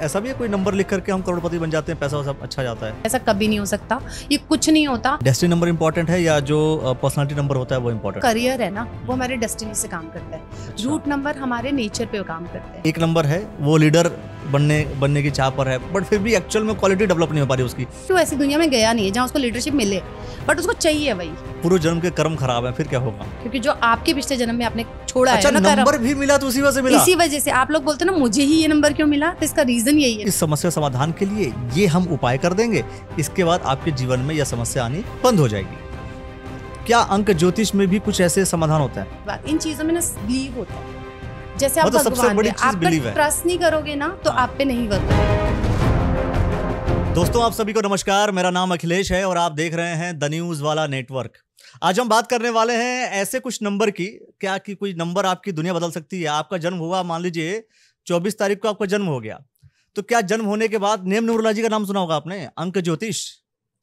ऐसा भी है कोई नंबर लिख करके हम करोड़पति बन जाते हैं, पैसा सब अच्छा जाता है? ऐसा कभी नहीं हो सकता, ये कुछ नहीं होता। डेस्टिनी नंबर इंपॉर्टेंट है या जो पर्सनालिटी नंबर होता है वो इंपॉर्टेंट? करियर है ना, वो हमारे डेस्टिनी से काम करता है। रूट नंबर हमारे नेचर पे काम करता है। एक नंबर है वो लीडर बनने की चाह पर है, बट फिर भी एक्चुअल में क्वालिटी डेवलप नहीं हो पा रही उसकी। तो ऐसी दुनिया में गया नहीं है जहाँ उसको लीडरशिप मिले, बट उसको चाहिए वही। पूर्व जन्म के कर्म खराब है, फिर क्या होगा? क्योंकि जो आपके पिछले जन्म में आपने छोड़ा अच्छा, है ना नंबर भी मिला तो उसी वजह से मिला। इसी वजह से आप लोग बोलते हैं ना मुझे ही ये नंबर क्यों मिला, तो इसका रीजन यही है। इस समस्या समाधान के लिए ये हम उपाय कर देंगे, इसके बाद आपके जीवन में यह समस्या आनी बंद हो जाएगी। क्या अंक ज्योतिष में भी कुछ ऐसे समाधान होता है? इन चीजों में ना बिलीव होता है। जैसे आप मतलब सबसे बड़ी चीज बिलीव है। आप ट्रस्ट नहीं करोगे ना तो आप पे नहीं वर्क करेगा। दोस्तों आप सभी को नमस्कार, मेरा नाम अखिलेश है और आप देख रहे हैं द न्यूज वाला नेटवर्क। आज हम बात करने वाले हैं ऐसे कुछ नंबर की, क्या कि कोई नंबर आपकी दुनिया बदल सकती है। आपका जन्म हुआ, मान लीजिए 24 तारीख को आपका जन्म हो गया, तो क्या जन्म होने के बाद नेम न्यूमरोलॉजी का नाम सुना होगा आपने, अंक ज्योतिष?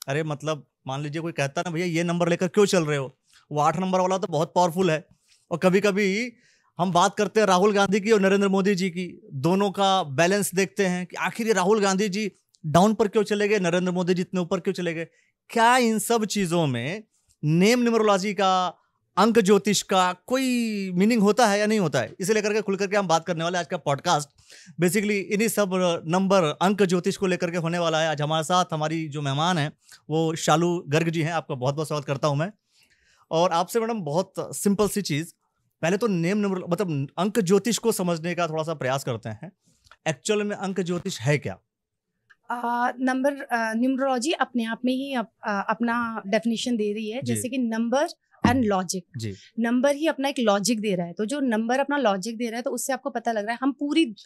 अरे मतलब मान लीजिए कोई कहता ना भैया ये नंबर लेकर क्यों चल रहे हो, वो 8 नंबर वाला तो बहुत पावरफुल है। और कभी कभी हम बात करते हैं राहुल गांधी की और नरेंद्र मोदी जी की, दोनों का बैलेंस देखते हैं कि आखिर ये राहुल गांधी जी डाउन पर क्यों चले गए, नरेंद्र मोदी जी इतने ऊपर क्यों चले गए। क्या इन सब चीजों में नेम न्यूमरोलॉजी का, अंक ज्योतिष का कोई मीनिंग होता है या नहीं होता है? इसे लेकर के खुल करके हम बात करने वाले। आज का पॉडकास्ट बेसिकली इन्हीं सब नंबर, अंक ज्योतिष को लेकर के होने वाला है। आज हमारे साथ हमारी जो मेहमान है वो शालू गर्ग जी हैं। आपका बहुत बहुत स्वागत करता हूं मैं। और आपसे मैडम बहुत सिंपल सी चीज, पहले तो नेम नंबर मतलब अंक ज्योतिष को समझने का थोड़ा सा प्रयास करते हैं। एक्चुअल में अंक ज्योतिष है क्या? नंबर न्यूमरोलॉजी अपने आप में ही अपना डेफिनेशन दे रही है, जैसे कि नंबर एंड लॉजिक। नंबर ही अपना एक लॉजिक दे रहा है, तो जो नंबर अपना लॉजिक दे रहा है तो उससे आपको पता लग रहा है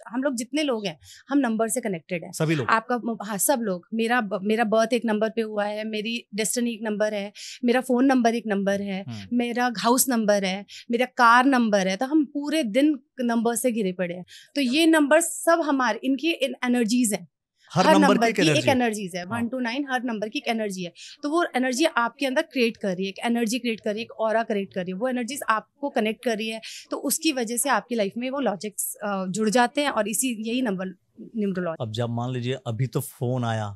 हम लोग जितने लोग हैं हम नंबर से कनेक्टेड हैं। सभी लोग, आपका, हाँ सब लोग। मेरा बर्थ एक नंबर पे हुआ है, मेरी डेस्टिनी एक नंबर है, मेरा फोन नंबर एक नंबर है, मेरा हाउस नंबर है, मेरा कार नंबर है। तो हम पूरे दिन नंबर से घिरे पड़े हैं। तो ये नंबर सब हमारे इनकी एनर्जीज हैं। हर नंबर की एक एनर्जीज है। 1 to 9 हर नंबर की एक एनर्जी है। तो वो एनर्जी आपके अंदर क्रिएट कर रही है, एक एनर्जी क्रिएट कर रही है, एक ऑरा क्रिएट कर रही है। वो एनर्जीज आपको कनेक्ट कर रही है, तो उसकी वजह से आपकी लाइफ में वो लॉजिक्स जुड़ जाते हैं और यही नंबर न्यूमरोलॉजी। अब जब मान लीजिए अभी तो फोन आया,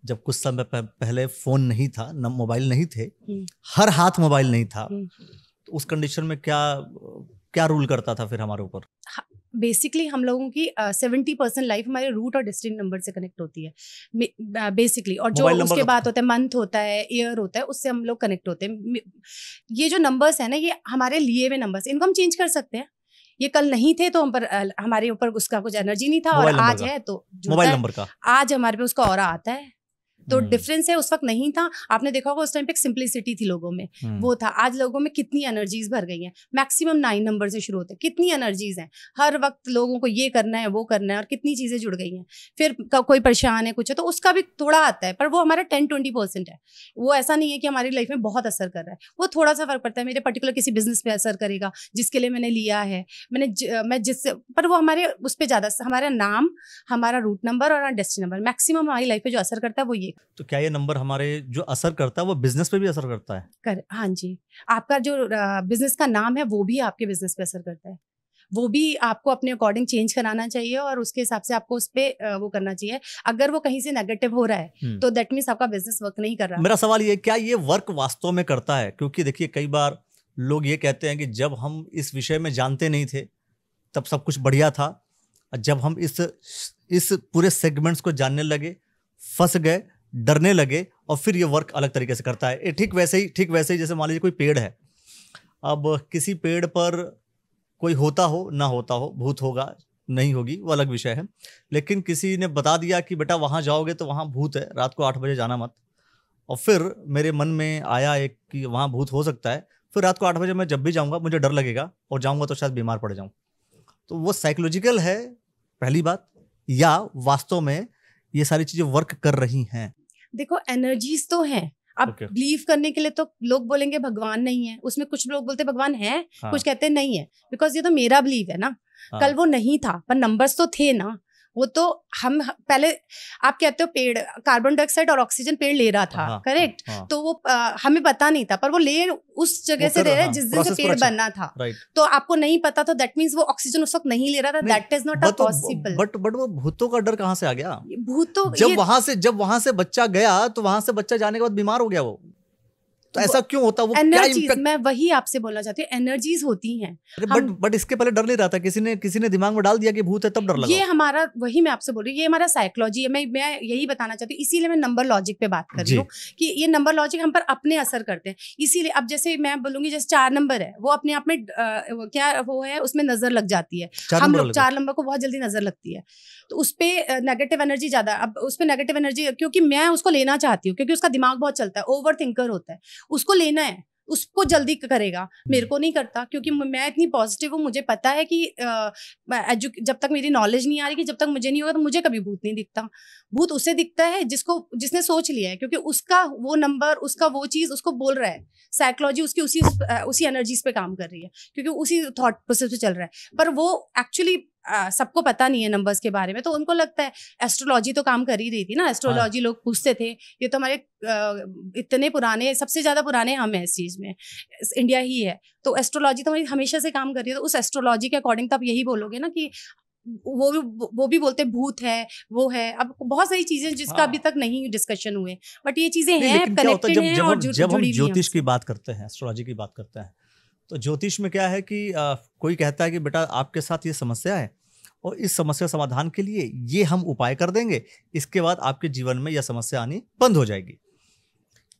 जब कुछ समय पहले फोन नहीं था, मोबाइल नहीं थे, हर हाथ मोबाइल नहीं था, तो उस कंडीशन में क्या रूल करता था फिर हमारे ऊपर? बेसिकली हम लोगों की 70% लाइफ हमारे रूट और डेस्टिनी नंबर से कनेक्ट होती है बेसिकली। और जो उसके बाद होता है मंथ होता है, ईयर होता है, उससे हम लोग कनेक्ट होते हैं। ये जो नंबर्स है ना, ये हमारे लिए हुए नंबर्स, इनको हम चेंज कर सकते हैं। ये कल नहीं थे तो हम पर हमारे ऊपर उसका कुछ एनर्जी नहीं था, और आज है तो मोबाइल नंबर का आज हमारे पे उसका ऑरा आता है। तो डिफरेंस है, उस वक्त नहीं था। आपने देखा होगा उस टाइम पे एक सिंप्लिसिटी थी लोगों में, वो था। आज लोगों में कितनी एनर्जीज भर गई हैं। मैक्सिमम 9 नंबर से शुरू होते हैं, कितनी एनर्जीज हैं। हर वक्त लोगों को ये करना है, वो करना है, और कितनी चीजें जुड़ गई हैं। फिर कोई परेशान है, कुछ है, तो उसका भी थोड़ा आता है, पर वो हमारा 10-20% है। वो ऐसा नहीं है कि हमारी लाइफ में बहुत असर कर रहा है। वो थोड़ा सा फर्क पड़ता है। मेरे पर्टिकुलर किसी बिजनेस पे असर करेगा जिसके लिए मैंने लिया है, मैं जिससे, पर वो हमारे उस पर ज्यादा, हमारा नाम, हमारा रूट नंबर और डेस्टिनी नंबर मैक्सिमम हमारी लाइफ पे जो असर करता है वो ये। तो क्या ये नंबर हमारे जो असर करता है वो बिजनेस पे भी असर करता है? हाँ जी, आपका जो बिजनेस का नाम है वो भी आपके बिजनेस पे असर करता है। वो भी आपको अपने अकॉर्डिंग चेंज कराना चाहिए और उसके हिसाब से आपको उस पे वो करना चाहिए। अगर वो कहीं से नेगेटिव हो रहा है तो दैट मीन्स आपका बिजनेस वर्क नहीं कर रहा। मेरा सवाल ये, क्या ये वर्क वास्तव में करता है? क्योंकि देखिए कई बार लोग ये कहते हैं कि जब हम इस विषय में जानते नहीं थे तब सब कुछ बढ़िया था, जब हम इस पूरे सेगमेंट्स को जानने लगे, फंस गए, डरने लगे, और फिर ये वर्क अलग तरीके से करता है। ठीक वैसे ही जैसे मान लीजिए कोई पेड़ है। अब किसी पेड़ पर कोई होता हो ना होता हो, भूत होगा नहीं होगी वो अलग विषय है, लेकिन किसी ने बता दिया कि बेटा वहाँ जाओगे तो वहाँ भूत है, रात को 8 बजे जाना मत। और फिर मेरे मन में आया एक कि वहाँ भूत हो सकता है, फिर रात को 8 बजे मैं जब भी जाऊँगा मुझे डर लगेगा और जाऊँगा तो शायद बीमार पड़ जाऊँ। तो वो साइकोलॉजिकल है पहली बात, या वास्तव में ये सारी चीजें वर्क कर रही हैं? देखो एनर्जीज तो हैं। अब बिलीव करने के लिए तो लोग बोलेंगे भगवान नहीं है, उसमें कुछ लोग बोलते भगवान है, कुछ कहते नहीं है, बिकॉज ये तो मेरा बिलीव है ना। कल वो नहीं था पर नंबर्स तो थे ना, वो तो हम पहले, आप कहते हो पेड़ कार्बन डाइऑक्साइड और ऑक्सीजन पेड़ ले रहा था, करेक्ट, तो वो हमें पता नहीं था, पर वो ले उस जगह से ले रहा है जिस दिन से पेड़ बनना था, तो आपको नहीं पता, तो दैट मींस वो ऑक्सीजन उस वक्त नहीं ले रहा था, that is not a possible. But वो भूतों का डर कहाँ से आ गया? भूतों, जब वहां से बच्चा गया तो वहां से बच्चा जाने के बाद बीमार हो गया वो, तो ऐसा क्यों होता? वो क्या इम्पैक्ट? मैं वही आपसे बोलना चाहती हूँ, एनर्जीज होती हैं। बट इसके पहले डर नहीं रहा था? किसी ने दिमाग में डाल दिया कि भूत है तब डर लगा? ये हमारा, वही मैं आपसे बोल रही हूँ, ये हमारा साइकोलॉजी है। मैं यही बताना चाहती हूँ, इसीलिए मैं नंबर लॉजिक पे बात कर रही हूँ कि ये नंबर लॉजिक हम पर अपने असर करते हैं। इसीलिए अब जैसे मैं बोलूंगी, जैसे 4 नंबर है, वो अपने आप में क्या वो है, उसमें नजर लग जाती है। हम लोग 4 नंबर को बहुत जल्दी नजर लगती है, तो उस पर नेगेटिव एनर्जी ज्यादा। अब उस पर नेगेटिव एनर्जी, क्योंकि मैं उसको लेना चाहती हूँ, क्योंकि उसका दिमाग बहुत चलता है, ओवर थिंकर होता है, उसको लेना है, उसको जल्दी करेगा, मेरे को नहीं करता, क्योंकि मैं इतनी पॉजिटिव हूँ। मुझे पता है कि जब तक मेरी नॉलेज नहीं आ रही, कि जब तक मुझे नहीं होगा तो मुझे कभी भूत नहीं दिखता। भूत उसे दिखता है जिसने सोच लिया है, क्योंकि उसका वो नंबर, उसका वो चीज उसको बोल रहा है, साइकोलॉजी उसकी उसी एनर्जीज पे काम कर रही है, क्योंकि उसी थॉट प्रोसेस पे चल रहा है। पर वो एक्चुअली सबको पता नहीं है नंबर्स के बारे में, तो उनको लगता है एस्ट्रोलॉजी तो काम कर ही रही थी ना। एस्ट्रोलॉजी लोग पूछते थे, ये तो हमारे इतने पुराने, सबसे ज्यादा पुराने हम हैं इस चीज में, इंडिया ही है, तो एस्ट्रोलॉजी तो हमारी हमेशा से काम कर रही है। तो उस एस्ट्रोलॉजी के अकॉर्डिंग तो आप यही बोलोगे ना कि वो भी बोलते भूत है, वो है। अब बहुत सारी चीजें जिसका अभी तक नहीं डिस्कशन हुए, बट ये चीजें हैं, कनेक्टेड हैं और जुड़ी जब हम ज्योतिष की बात करते हैं, एस्ट्रोलॉजी की बात करते हैं, तो ज्योतिष में क्या है कि कोई कहता है कि बेटा आपके साथ ये समस्या है और इस समस्या समाधान के लिए ये हम उपाय कर देंगे, इसके बाद आपके जीवन में यह समस्या आनी बंद हो जाएगी।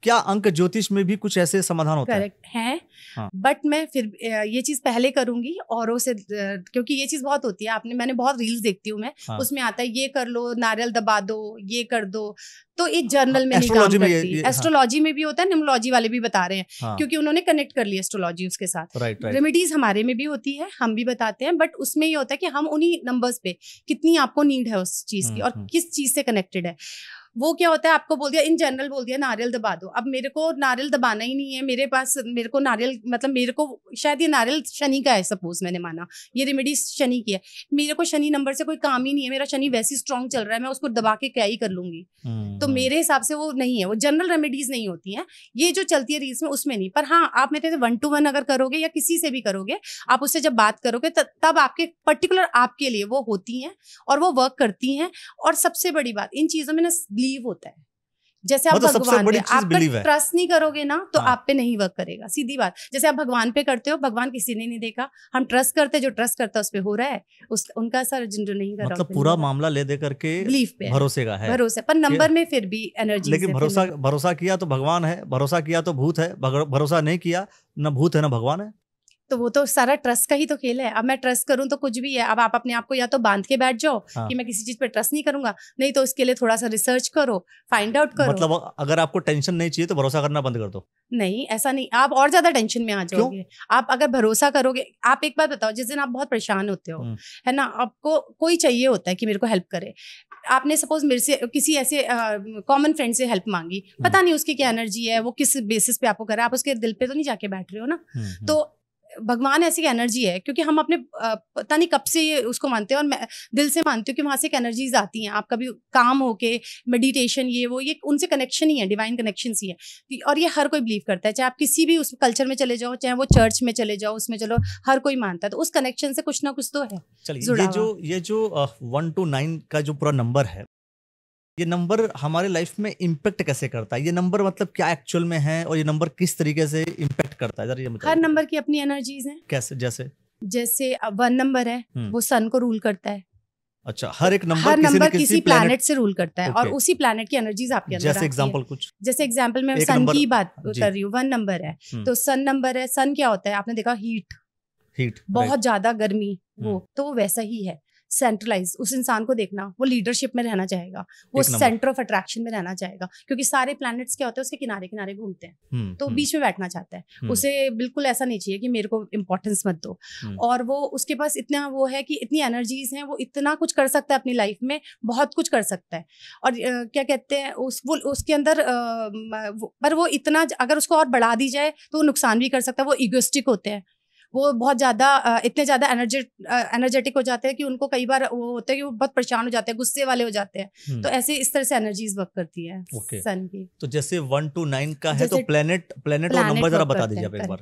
क्या अंक ज्योतिष में भी कुछ ऐसे समाधान होते हैं? करेक्ट है, बट मैं फिर ये चीज पहले करूंगी औरों से, क्योंकि ये चीज बहुत होती है। मैंने बहुत रील्स देखती हूँ मैं, उसमें आता है ये कर लो, नारियल दबा दो, ये कर दो, तो ये जर्नल में नहीं काम करती। एस्ट्रोलॉजी में भी होता है, न्यूमरोलॉजी वाले भी बता रहे हैं, क्योंकि उन्होंने कनेक्ट कर लिया एस्ट्रोलॉजी उसके साथ। रेमेडीज हमारे में भी होती है, हम भी बताते हैं, बट उसमें ये होता है कि हम उन्हीं नंबर्स पे कितनी आपको नीड है उस चीज की और किस चीज से कनेक्टेड है। वो क्या होता है, आपको बोल दिया, इन जनरल बोल दिया नारियल दबा दो। अब मेरे को नारियल दबाना ही नहीं है, मेरे पास, मेरे को नारियल, मतलब मेरे को शायद ये नारियल शनि का है, सपोज मैंने माना ये रेमेडी शनि की है, मेरे को शनि नंबर से कोई काम ही नहीं है, मेरा शनि वैसे ही स्ट्रांग चल रहा है, मैं उसको दबा के क्या ही कर लूंगी। तो मेरे हिसाब से वो नहीं है, वो जनरल रेमेडीज नहीं होती हैं, ये जो चलती है रील्स में उसमें नहीं। पर हाँ, आप मेरे से 1 to 1 अगर करोगे या किसी से भी करोगे, आप उससे जब बात करोगे तब आपके पर्टिकुलर आपके लिए वो होती हैं और वो वर्क करती हैं। और सबसे बड़ी बात, इन चीजों में ना बिलीव होता है। जैसे आप भगवान पे आप ट्रस्ट नहीं करोगे ना, तो आप पे नहीं वर्क करेगा, सीधी बात। जैसे आप भगवान पे करते हो, भगवान किसी ने नहीं देखा, हम ट्रस्ट करते, जो ट्रस्ट करता है उस पे हो रहा है, उनका असर जो नहीं कर रहा, मतलब पूरा मामला ले दे करके बिलीफ पे, भरोसे का है, भरोसे पर नंबर में फिर भी एनर्जी। लेकिन भरोसा किया तो भगवान है, भरोसा किया तो भूत है, भरोसा नहीं किया न भूत है न भगवान है। तो वो तो सारा ट्रस्ट का ही तो खेल है। अब मैं ट्रस्ट करूं तो कुछ भी है। अब आप अपने आप को या तो बांध के बैठ जाओ कि मैं किसी चीज पे ट्रस्ट नहीं करूंगा, नहीं तो उसके लिए थोड़ा सा रिसर्च करो, फाइंड आउट करो। मतलब अगर आपको टेंशन नहीं चाहिए तो भरोसा करना बंद कर दो। नहीं, ऐसा नहीं, आप और ज्यादा टेंशन में आ जाओगे। आप अगर भरोसा करोगे, आप एक बात बताओ, जिस दिन आप बहुत परेशान होते हो, है ना, आपको कोई चाहिए होता है कि मेरे को हेल्प करे, आपने सपोज मेरे से किसी ऐसे कॉमन फ्रेंड से हेल्प मांगी, पता नहीं उसकी क्या एनर्जी है, वो किस बेसिस पे आपको कर रहा है, आप उसके दिल पे तो नहीं जाके बैठ रहे हो ना। तो भगवान ऐसी एनर्जी है, क्योंकि हम अपने पता नहीं कब से ये उसको मानते हैं, और मैं दिल से मानती हूँ कि वहां से एक एनर्जीज आती हैं। आप कभी काम होके मेडिटेशन, ये उनसे कनेक्शन ही है, डिवाइन कनेक्शन ही है, और ये हर कोई बिलीव करता है। चाहे आप किसी भी उस कल्चर में चले जाओ, चाहे वो चर्च में चले जाओ, उसमें चलो, हर कोई मानता है। तो उस कनेक्शन से कुछ ना कुछ तो है। चलिए, ये जो 1 to 9 का जो पूरा नंबर है, ये नंबर हमारे लाइफ में इम्पैक्ट कैसे करता है? ये नंबर मतलब क्या एक्चुअल में है, और ये नंबर किस तरीके से इम्पैक्ट करता है, जरा ये बताइए। हर नंबर की अपनी एनर्जीज हैं। कैसे? जैसे 1 नंबर है, वो सन को रूल करता है। अच्छा, हर नंबर किसी प्लैनेट से रूल करता है, और उसी प्लैनेट की एनर्जीज आपके अंदर आती है। जैसे एग्जांपल में सन की बात कर रही हूँ, 1 नंबर है तो सन नंबर है। सन क्या होता है, आपने देखा, हीट बहुत ज्यादा गर्मी, वो वैसा ही है। सेंट्रलाइज, उस इंसान को देखना, वो लीडरशिप में रहना चाहेगा, वो सेंटर ऑफ अट्रैक्शन में रहना चाहेगा, क्योंकि सारे प्लैनेट्स क्या होते हैं, उसके किनारे किनारे घूमते हैं, तो बीच में बैठना चाहता है। उसे बिल्कुल ऐसा नहीं चाहिए कि मेरे को इंपॉर्टेंस मत दो। और वो, उसके पास इतना वो है कि इतनी एनर्जीज हैं, वो इतना कुछ कर सकता है अपनी लाइफ में, बहुत कुछ कर सकता है। और क्या कहते हैं, उसके अंदर पर वो इतना, अगर उसको और बढ़ा दी जाए तो वो नुकसान भी कर सकता है। वो इगोइस्टिक होते हैं, वो बहुत ज़्यादा इतने ज़्यादा एनर्जेटिक हो जाते हैं कि उनको कई बार वो होता है कि वो बहुत परेशान हो जाते हैं, गुस्से वाले हो जाते हैं। तो ऐसे इस तरह से एनर्जीज वर्क करती है सन की। तो जैसे 1 to 9 का है, तो प्लेनेट और नंबर जरा बता दीजिए आप एक बार।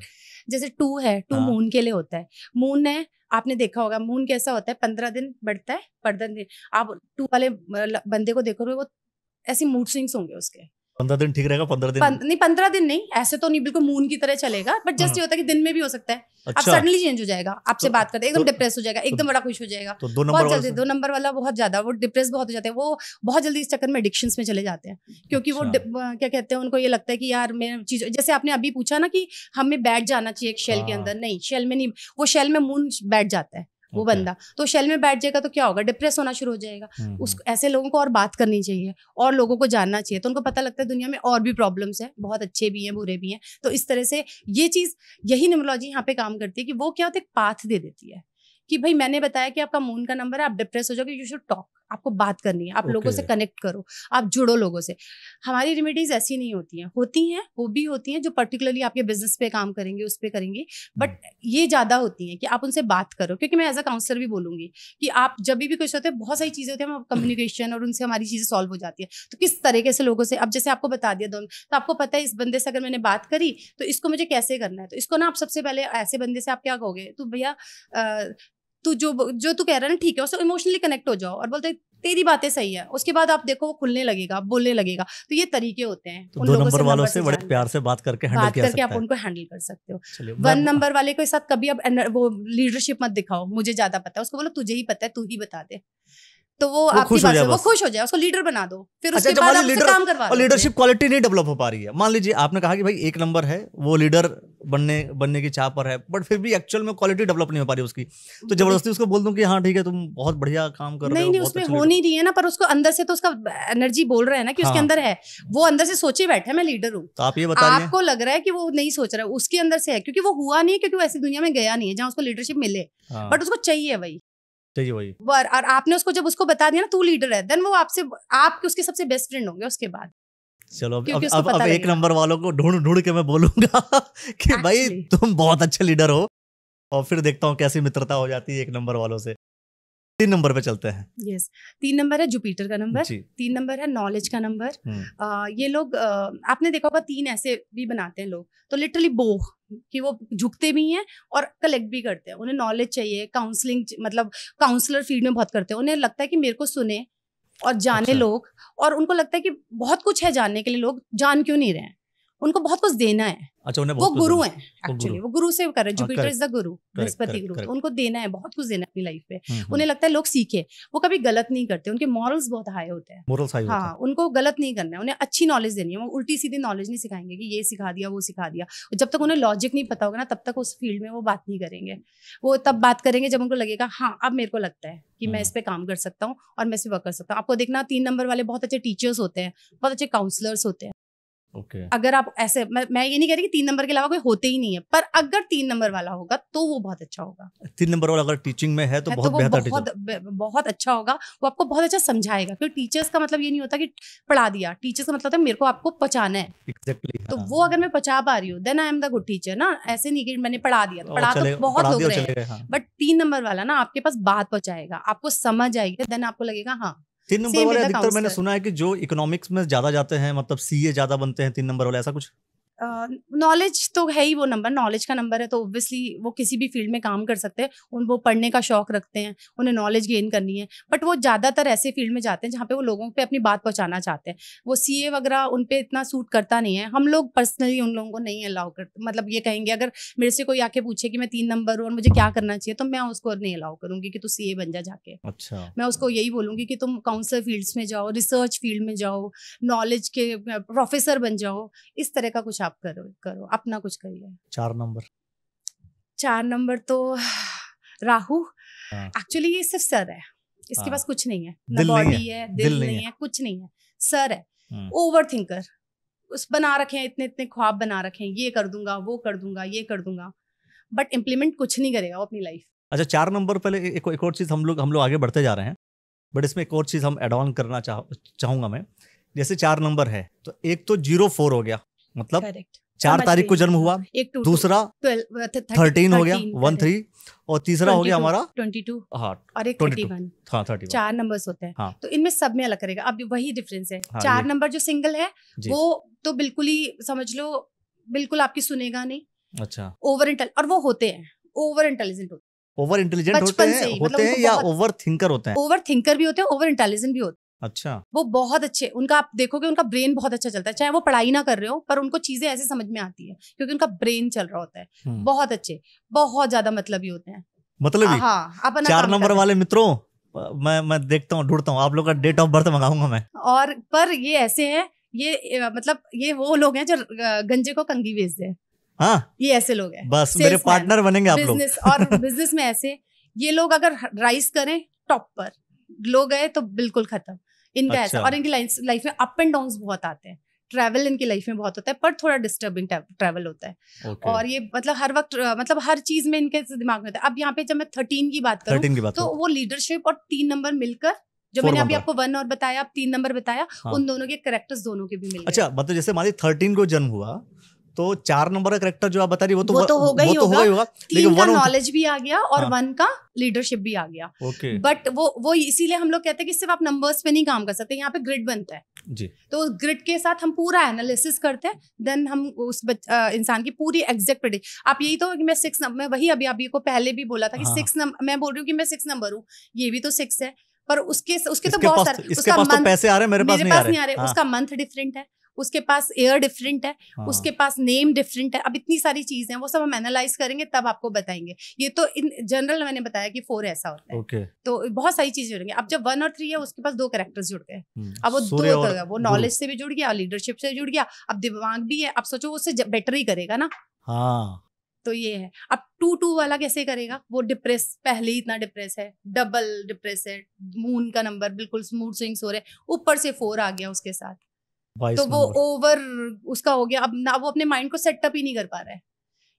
जैसे 2 है, 2 मून के लिए होता है। मून है, आपने देखा होगा मून कैसा होता है, 15 दिन बढ़ता है, 15 दिन आप 2 वाले बंदे को देखोगे, वो ऐसी मूड स्विंग्स होंगे उसके। 15 दिन ठीक रहेगा, 15 दिन नहीं 15 दिन नहीं, ऐसे तो नहीं बिल्कुल मून की तरह चलेगा, बट जस्ट ये होता है कि दिन में भी हो सकता है। अच्छा। आप सडनली चेंज हो जाएगा, आपसे बात करते एकदम डिप्रेस हो जाएगा, एकदम बड़ा खुश हो जाएगा। तो 2 बहुत जल्दी 2 नंबर वाला बहुत ज्यादा वो डिप्रेस बहुत हो जाते हैं, वो बहुत जल्दी इस चक्कर में एडिक्शंस में चले जाते हैं, क्योंकि वो क्या कहते हैं, उनको ये लगता है कि यार मैं चीज, जैसे आपने अभी पूछा ना कि हमें बैठ जाना चाहिए एक शेल के अंदर, नहीं शेल में नहीं, वो शेल में मून बैठ जाता है वो बंदा, तो शेल में बैठ जाएगा तो क्या होगा, डिप्रेस होना शुरू हो जाएगा। ऐसे लोगों को और बात करनी चाहिए और लोगों को जानना चाहिए, तो उनको पता लगता है दुनिया में और भी प्रॉब्लम्स है, बहुत अच्छे भी हैं बुरे भी हैं। तो इस तरह से ये चीज, यही न्यूमरोलॉजी यहाँ पे काम करती है कि वो क्या होता है, एक पाथ दे देती है कि भाई मैंने बताया कि आपका मून का नंबर है, आप डिप्रेस हो जाओगे, यू शुड टॉक, आपको बात करनी है, आप लोगों से कनेक्ट करो, आप जुड़ो लोगों से। हमारी रेमेडीज ऐसी नहीं होती हैं, वो भी होती हैं जो पर्टिकुलरली आपके बिजनेस पे काम करेंगे, उस पे करेंगी, बट ये ज्यादा होती हैं कि आप उनसे बात करो। क्योंकि मैं एज अ काउंसलर भी बोलूंगी कि आप जब भी कुछ होते हैं, बहुत सारी चीजें होती हैं, कम्युनिकेशन और उनसे हमारी चीजें सॉल्व हो जाती है। तो किस तरीके से लोगों से, अब जैसे आपको बता दिया दोनों, तो आपको पता है इस बंदे से अगर मैंने बात करी तो इसको मुझे कैसे करना है, तो इसको ना आप सबसे पहले ऐसे बंदे से आप क्या कहोगे, तो भैया तू जो तू कह रहा है ना ठीक है, उससे इमोशनली कनेक्ट हो जाओ और बोलते तेरी बातें सही है, उसके बाद आप देखो वो खुलने लगेगा, बोलने लगेगा। तो ये तरीके होते हैं। तो 2 नंबर वालों से बड़े प्यार से बात करके आप उनको हैंडल कर सकते हो। 1 नंबर वाले के साथ कभी आप वो लीडरशिप मत दिखाओ, मुझे ज्यादा पता है, उसको बोलो तुझे ही पता है, तू ही बता दे, तो वो आपकी बात से वो खुश हो जाए, उसको लीडर बना दो, फिर उसके बाद आप उससे काम करवा दो। और लीडरशिप क्वालिटी नहीं डेवलप हो पा रही है, मान लीजिए आपने कहा कि भाई 1 नंबर है, वो लीडर बनने की चाह पर है, बट फिर भी एक्चुअल में क्वालिटी डेवलप नहीं हो पा रही उसकी, तो जबरदस्ती उसको बोल दूं कि हाँ ठीक है तुम बहुत बढ़िया काम कर रहे हो, नहीं उसमें हो नहीं रही है ना, पर उसको अंदर से तो उसका एनर्जी बोल रहा है ना कि उसके अंदर है, वो अंदर से सोचे बैठे मैं लीडर हूँ। तो आप ये बता रहे हैं, आपको लग रहा है कि वो नहीं सोच रहा है, उसके अंदर से है, क्योंकि वो हुआ नहीं है, क्योंकि वो ऐसी दुनिया में गया नहीं है जहाँ उसको लीडरशिप मिले, बट उसको चाहिए वही। और आपने उसको जब उसको बता दिया ना तू लीडर है, देन वो आप उसके सबसे बेस्ट फ्रेंड होंगे उसके बाद। चलो अब 1 नंबर वालों को ढूंढ के मैं बोलूंगा कि भाई तुम बहुत अच्छे लीडर हो, और फिर देखता हूँ कैसी मित्रता हो जाती है 1 नंबर वालों से। 3 नंबर पे चलते हैं। यस 3 नंबर है जुपिटर का नंबर, 3 नंबर है नॉलेज का नंबर। ये लोग आपने देखा होगा 3 ऐसे भी बनाते हैं लोग, तो लिटरली बो कि वो झुकते भी हैं और कलेक्ट भी करते हैं, उन्हें नॉलेज चाहिए, काउंसलिंग मतलब काउंसलर फील्ड में बहुत करते हैं, उन्हें लगता है कि मेरे को सुने और जाने लोग, और उनको लगता है कि बहुत कुछ है जानने के लिए, लोग जान क्यों नहीं रहे हैं, उनको बहुत कुछ देना है। अच्छा, वो गुरु हैं एक्चुअली, वो गुरु से कर रहे हैं, जुपिटर इज द गुरु, बृहस्पति गुरु, तो उनको देना है, बहुत कुछ देना है अपनी लाइफ पे। उन्हें लगता है लोग सीखे, वो कभी गलत नहीं करते, उनके मॉरल्स बहुत हाई होते हैं। हाँ, उनको गलत नहीं करना है, उन्हें अच्छी नॉलेज देनी है, वो उल्टी सीधी नॉलेज नहीं सिखाएंगे कि ये सिखा दिया वो सिखा दिया। जब तक उन्हें लॉजिक नहीं पता होगा ना, तब तक उस फील्ड में वो बात नहीं करेंगे। वो तब बात करेंगे जब उनको लगेगा हाँ अब मेरे को लगता है कि मैं इस पे काम कर सकता हूँ और मैं इस पे वर्क कर सकता हूँ। आपको देखना 3 नंबर वाले बहुत अच्छे टीचर्स होते हैं, बहुत अच्छे काउंसलर्स होते हैं। अगर आप ऐसे, मैं ये नहीं कह रही कि 3 नंबर के अलावा कोई होते ही नहीं है, पर अगर 3 नंबर वाला होगा तो वो बहुत अच्छा होगा। 3 नंबर वाला अगर टीचिंग में है तो बहुत बेहतर टीचर, बहुत अच्छा होगा, वो आपको बहुत अच्छा समझाएगा। क्योंकि टीचर्स का मतलब ये नहीं होता कि पढ़ा दिया, टीचर्स का मतलब है मेरे को आपको पहुंचाना है। Exactly, तो वो अगर मैं पहुंचा पा रही हूँ then I am the good teacher ना, ऐसे नहीं कि मैंने पढ़ा दिया, पढ़ा तो बहुत लोग रहे हैं, बट 3 नंबर वाला ना आपके पास बात पहुंचाएगा, आपको समझ आएगी, देन आपको लगेगा हाँ। 3 नंबर वाले अधिकतर मैंने सुना है कि जो इकोनॉमिक्स में ज्यादा जाते हैं, मतलब सीए ज्यादा बनते हैं 3 नंबर वाले, ऐसा कुछ? नॉलेज तो है ही वो नंबर, नॉलेज का नंबर है तो ऑब्वियसली वो किसी भी फील्ड में काम कर सकते हैं, वो पढ़ने का शौक रखते हैं, उन्हें नॉलेज गेन करनी है, बट वो ज़्यादातर ऐसे फील्ड में जाते हैं जहाँ पे वो लोगों पे अपनी बात पहुँचाना चाहते हैं। वो सीए वगैरह उन पे इतना सूट करता नहीं है, हम लोग पर्सनली उन लोगों को नहीं अलाउ करते। मतलब ये कहेंगे अगर मेरे से कोई आके पूछे कि मैं 3 नंबर हूँ और मुझे क्या करना चाहिए, तो मैं उसको नहीं अलाउ करूँगी कि तू सीए बन जा जाके। अच्छा, मैं उसको यही बोलूँगी कि तुम काउंसलर फील्ड्स में जाओ, रिसर्च फील्ड में जाओ, नॉलेज के प्रोफेसर बन जाओ, इस तरह का कुछ आप करो, अपना कुछ करिए। 4 नंबर तो राहु, एक्चुअली ये सिर्फ सर है, इसके पास कुछ नहीं है, ना बॉडी है, दिल नहीं है, कुछ नहीं है, सर है। ओवर थिंकर, उस बना रखे हैं, इतने ख्वाब बना रखे हैं, ये कर दूंगा, वो कर दूंगा, ये कर दूंगा, बट इम्प्लीमेंट कुछ नहीं करेगा वो अपनी लाइफ। अच्छा, 4 नंबर पहले एक और चीज हम लोग आगे बढ़ते जा रहे हैं, बट इसमें एक और चीज हम एड ऑन करना चाहूंगा मैं। जैसे 4 नंबर है तो एक तो 04 हो गया, मतलब 4 तारीख को जन्म हुआ, दूसरा 13 हो गया, 13, और तीसरा हो गया हमारा 22, हाँ, और एक 31। हाँ, 31। 4 नंबर्स होते हैं। हाँ। तो इनमें सब में अलग करेगा। अब वही डिफरेंस है। हाँ, 4 नंबर जो सिंगल है वो तो बिल्कुल ही समझ लो, बिल्कुल आपकी सुनेगा नहीं। अच्छा। ओवर और वो होते हैं ओवर इंटेलिजेंट होते हैं या ओवर थिंकर होते हैं? ओवर थिंकर भी होते हैं, ओवर इंटेलिजेंट भी होते हैं। अच्छा। वो बहुत अच्छे, उनका आप देखोगे उनका ब्रेन बहुत अच्छा चलता है, चाहे वो पढ़ाई ना कर रहे हो पर उनको चीजें ऐसे समझ में आती है क्योंकि उनका ब्रेन चल रहा होता है। बहुत अच्छे, बहुत ज्यादा मतलबी होते हैं। मतलबी? हाँ, अपना 4 नंबर वाले मित्रों, मैं देखता हूँ, ढूंढता हूँ, आप लोग का डेट ऑफ बर्थ मंगाऊंगा मैं। और पर ये ऐसे हैं, ये मतलब ये वो लोग हैं जो गंजे को कंघी बेचते हैं। हाँ, ये ऐसे लोग हैं, बस मेरे पार्टनर बनेंगे आप लोग। और बिजनेस में ऐसे ये लोग अगर राइज करें टॉप पर, लोग गए तो बिल्कुल खत्म इनका। ऐसा। और इनकी लाइफ में अप एंड डाउन्स बहुत आते हैं, ट्रैवल इनकी लाइफ में बहुत होता है, पर थोड़ा डिस्टर्बिंग ट्रैवल होता है। और ये मतलब हर वक्त मतलब हर चीज में इनके दिमाग में होता है। अब यहाँ पे जब मैं 13 की बात करूँ तो वो लीडरशिप और 3 नंबर मिलकर, जो मैंने अभी आपको 1 और बताया, आप 3 नंबर बताया, उन दोनों के कैरेक्टर्स दोनों के भी मिल गए। अच्छा, मतलब जैसे मान ली 13 को जन्म हुआ तो 4 नंबर का कैरेक्टर जो आप बता रही वो तो होगा ही होगा। लेकिन 3 का नॉलेज भी आ गया और 1 का लीडरशिप भी आ गया। बट वो इसीलिए हम लोग कहते हैं कि सिर्फ आप नंबर्स पे नहीं काम कर सकते, यहाँ पे ग्रिड बनता है जी। तो उस ग्रिड के साथ हम पूरा एनालिसिस करते हैं, देन हम उस इंसान की पूरी एग्जैक्ट प्रेडिक्ट। आप यही तो कि मैं 6 नंबर, मैं वही अभी को पहले भी बोला था कि 6 नंबर, मैं बोल रही हूँ कि मैं 6 नंबर हूँ, ये भी तो 6 है, पर उसके तो बहुत सारे, उसके पास तो पैसे आ रहे हैं, मेरे पास नहीं आ रहे। उसका मंथ डिफरेंट है, उसके पास एयर डिफरेंट है, उसके पास नेम डिफरेंट है। अब इतनी सारी चीजें हैं, वो सब हम एनालाइज करेंगे तब आपको बताएंगे। ये तो इन जनरल मैंने बताया कि 4 ऐसा होता है। तो बहुत सारी चीजें जुड़ेंगी। अब जब 1 और 3 है, उसके पास 2 कैरेक्टर्स जुड़ गए। अब वो 2 वो नॉलेज से भी जुड़ गया, लीडरशिप से जुड़ गया, अब दिमाग भी है। अब सोचो उससे बेटर ही करेगा ना। हाँ, तो ये है। अब 2-2 वाला कैसे करेगा? वो डिप्रेस, पहले ही इतना डिप्रेस है, डबल डिप्रेस है, मून का नंबर बिल्कुल स्मूथ स्विंग्स हो रहे, ऊपर से 4 आ गया उसके साथ, तो वो ओवर उसका हो गया। अब ना वो अपने माइंड को सेटअप ही नहीं कर पा रहा है।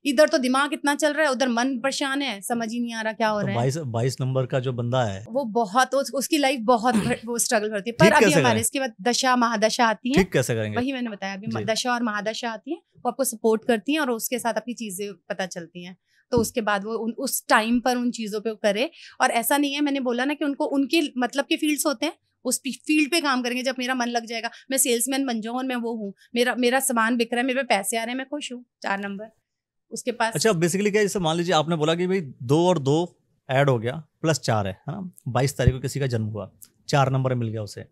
इधर तो दिमाग इतना चल रहा है, उधर मन परेशान है, समझ ही नहीं आ रहा क्या हो रहा है। 22 नंबर का जो बंदा है वो बहुत, उसकी लाइफ बहुत वो स्ट्रगल करती है। पर अभी हमारे इसके बाद दशा महादशा आती है। ठीक कैसे करेंगे? वही मैंने बताया अभी, दशा और महादशा आती है, वो आपको सपोर्ट करती हैं और उसके साथ आपकी चीजें पता चलती हैं। तो उसके बाद वो उस टाइम पर उन चीजों पे करे। और ऐसा नहीं है, मैंने बोला ना कि उनको उनके मतलब के फील्ड्स होते हैं, उस फील्ड पे काम करेंगे। जब मेरा मन लग जाएगा, मैं सेल्समैन बन जाऊँ और मैं वो हूँ, मेरा सामान बिक रहा है, मेरे पे पैसे आ रहे हैं, मैं खुश हूँ। 4 नंबर उसके पास। अच्छा, बेसिकली क्या, जैसे मान लीजिए आपने बोला कि भाई 2 और 2 ऐड हो गया, प्लस 4 है ना। 22 तारीख को किसी का जन्म हुआ, 4 नंबर मिल गया उसे,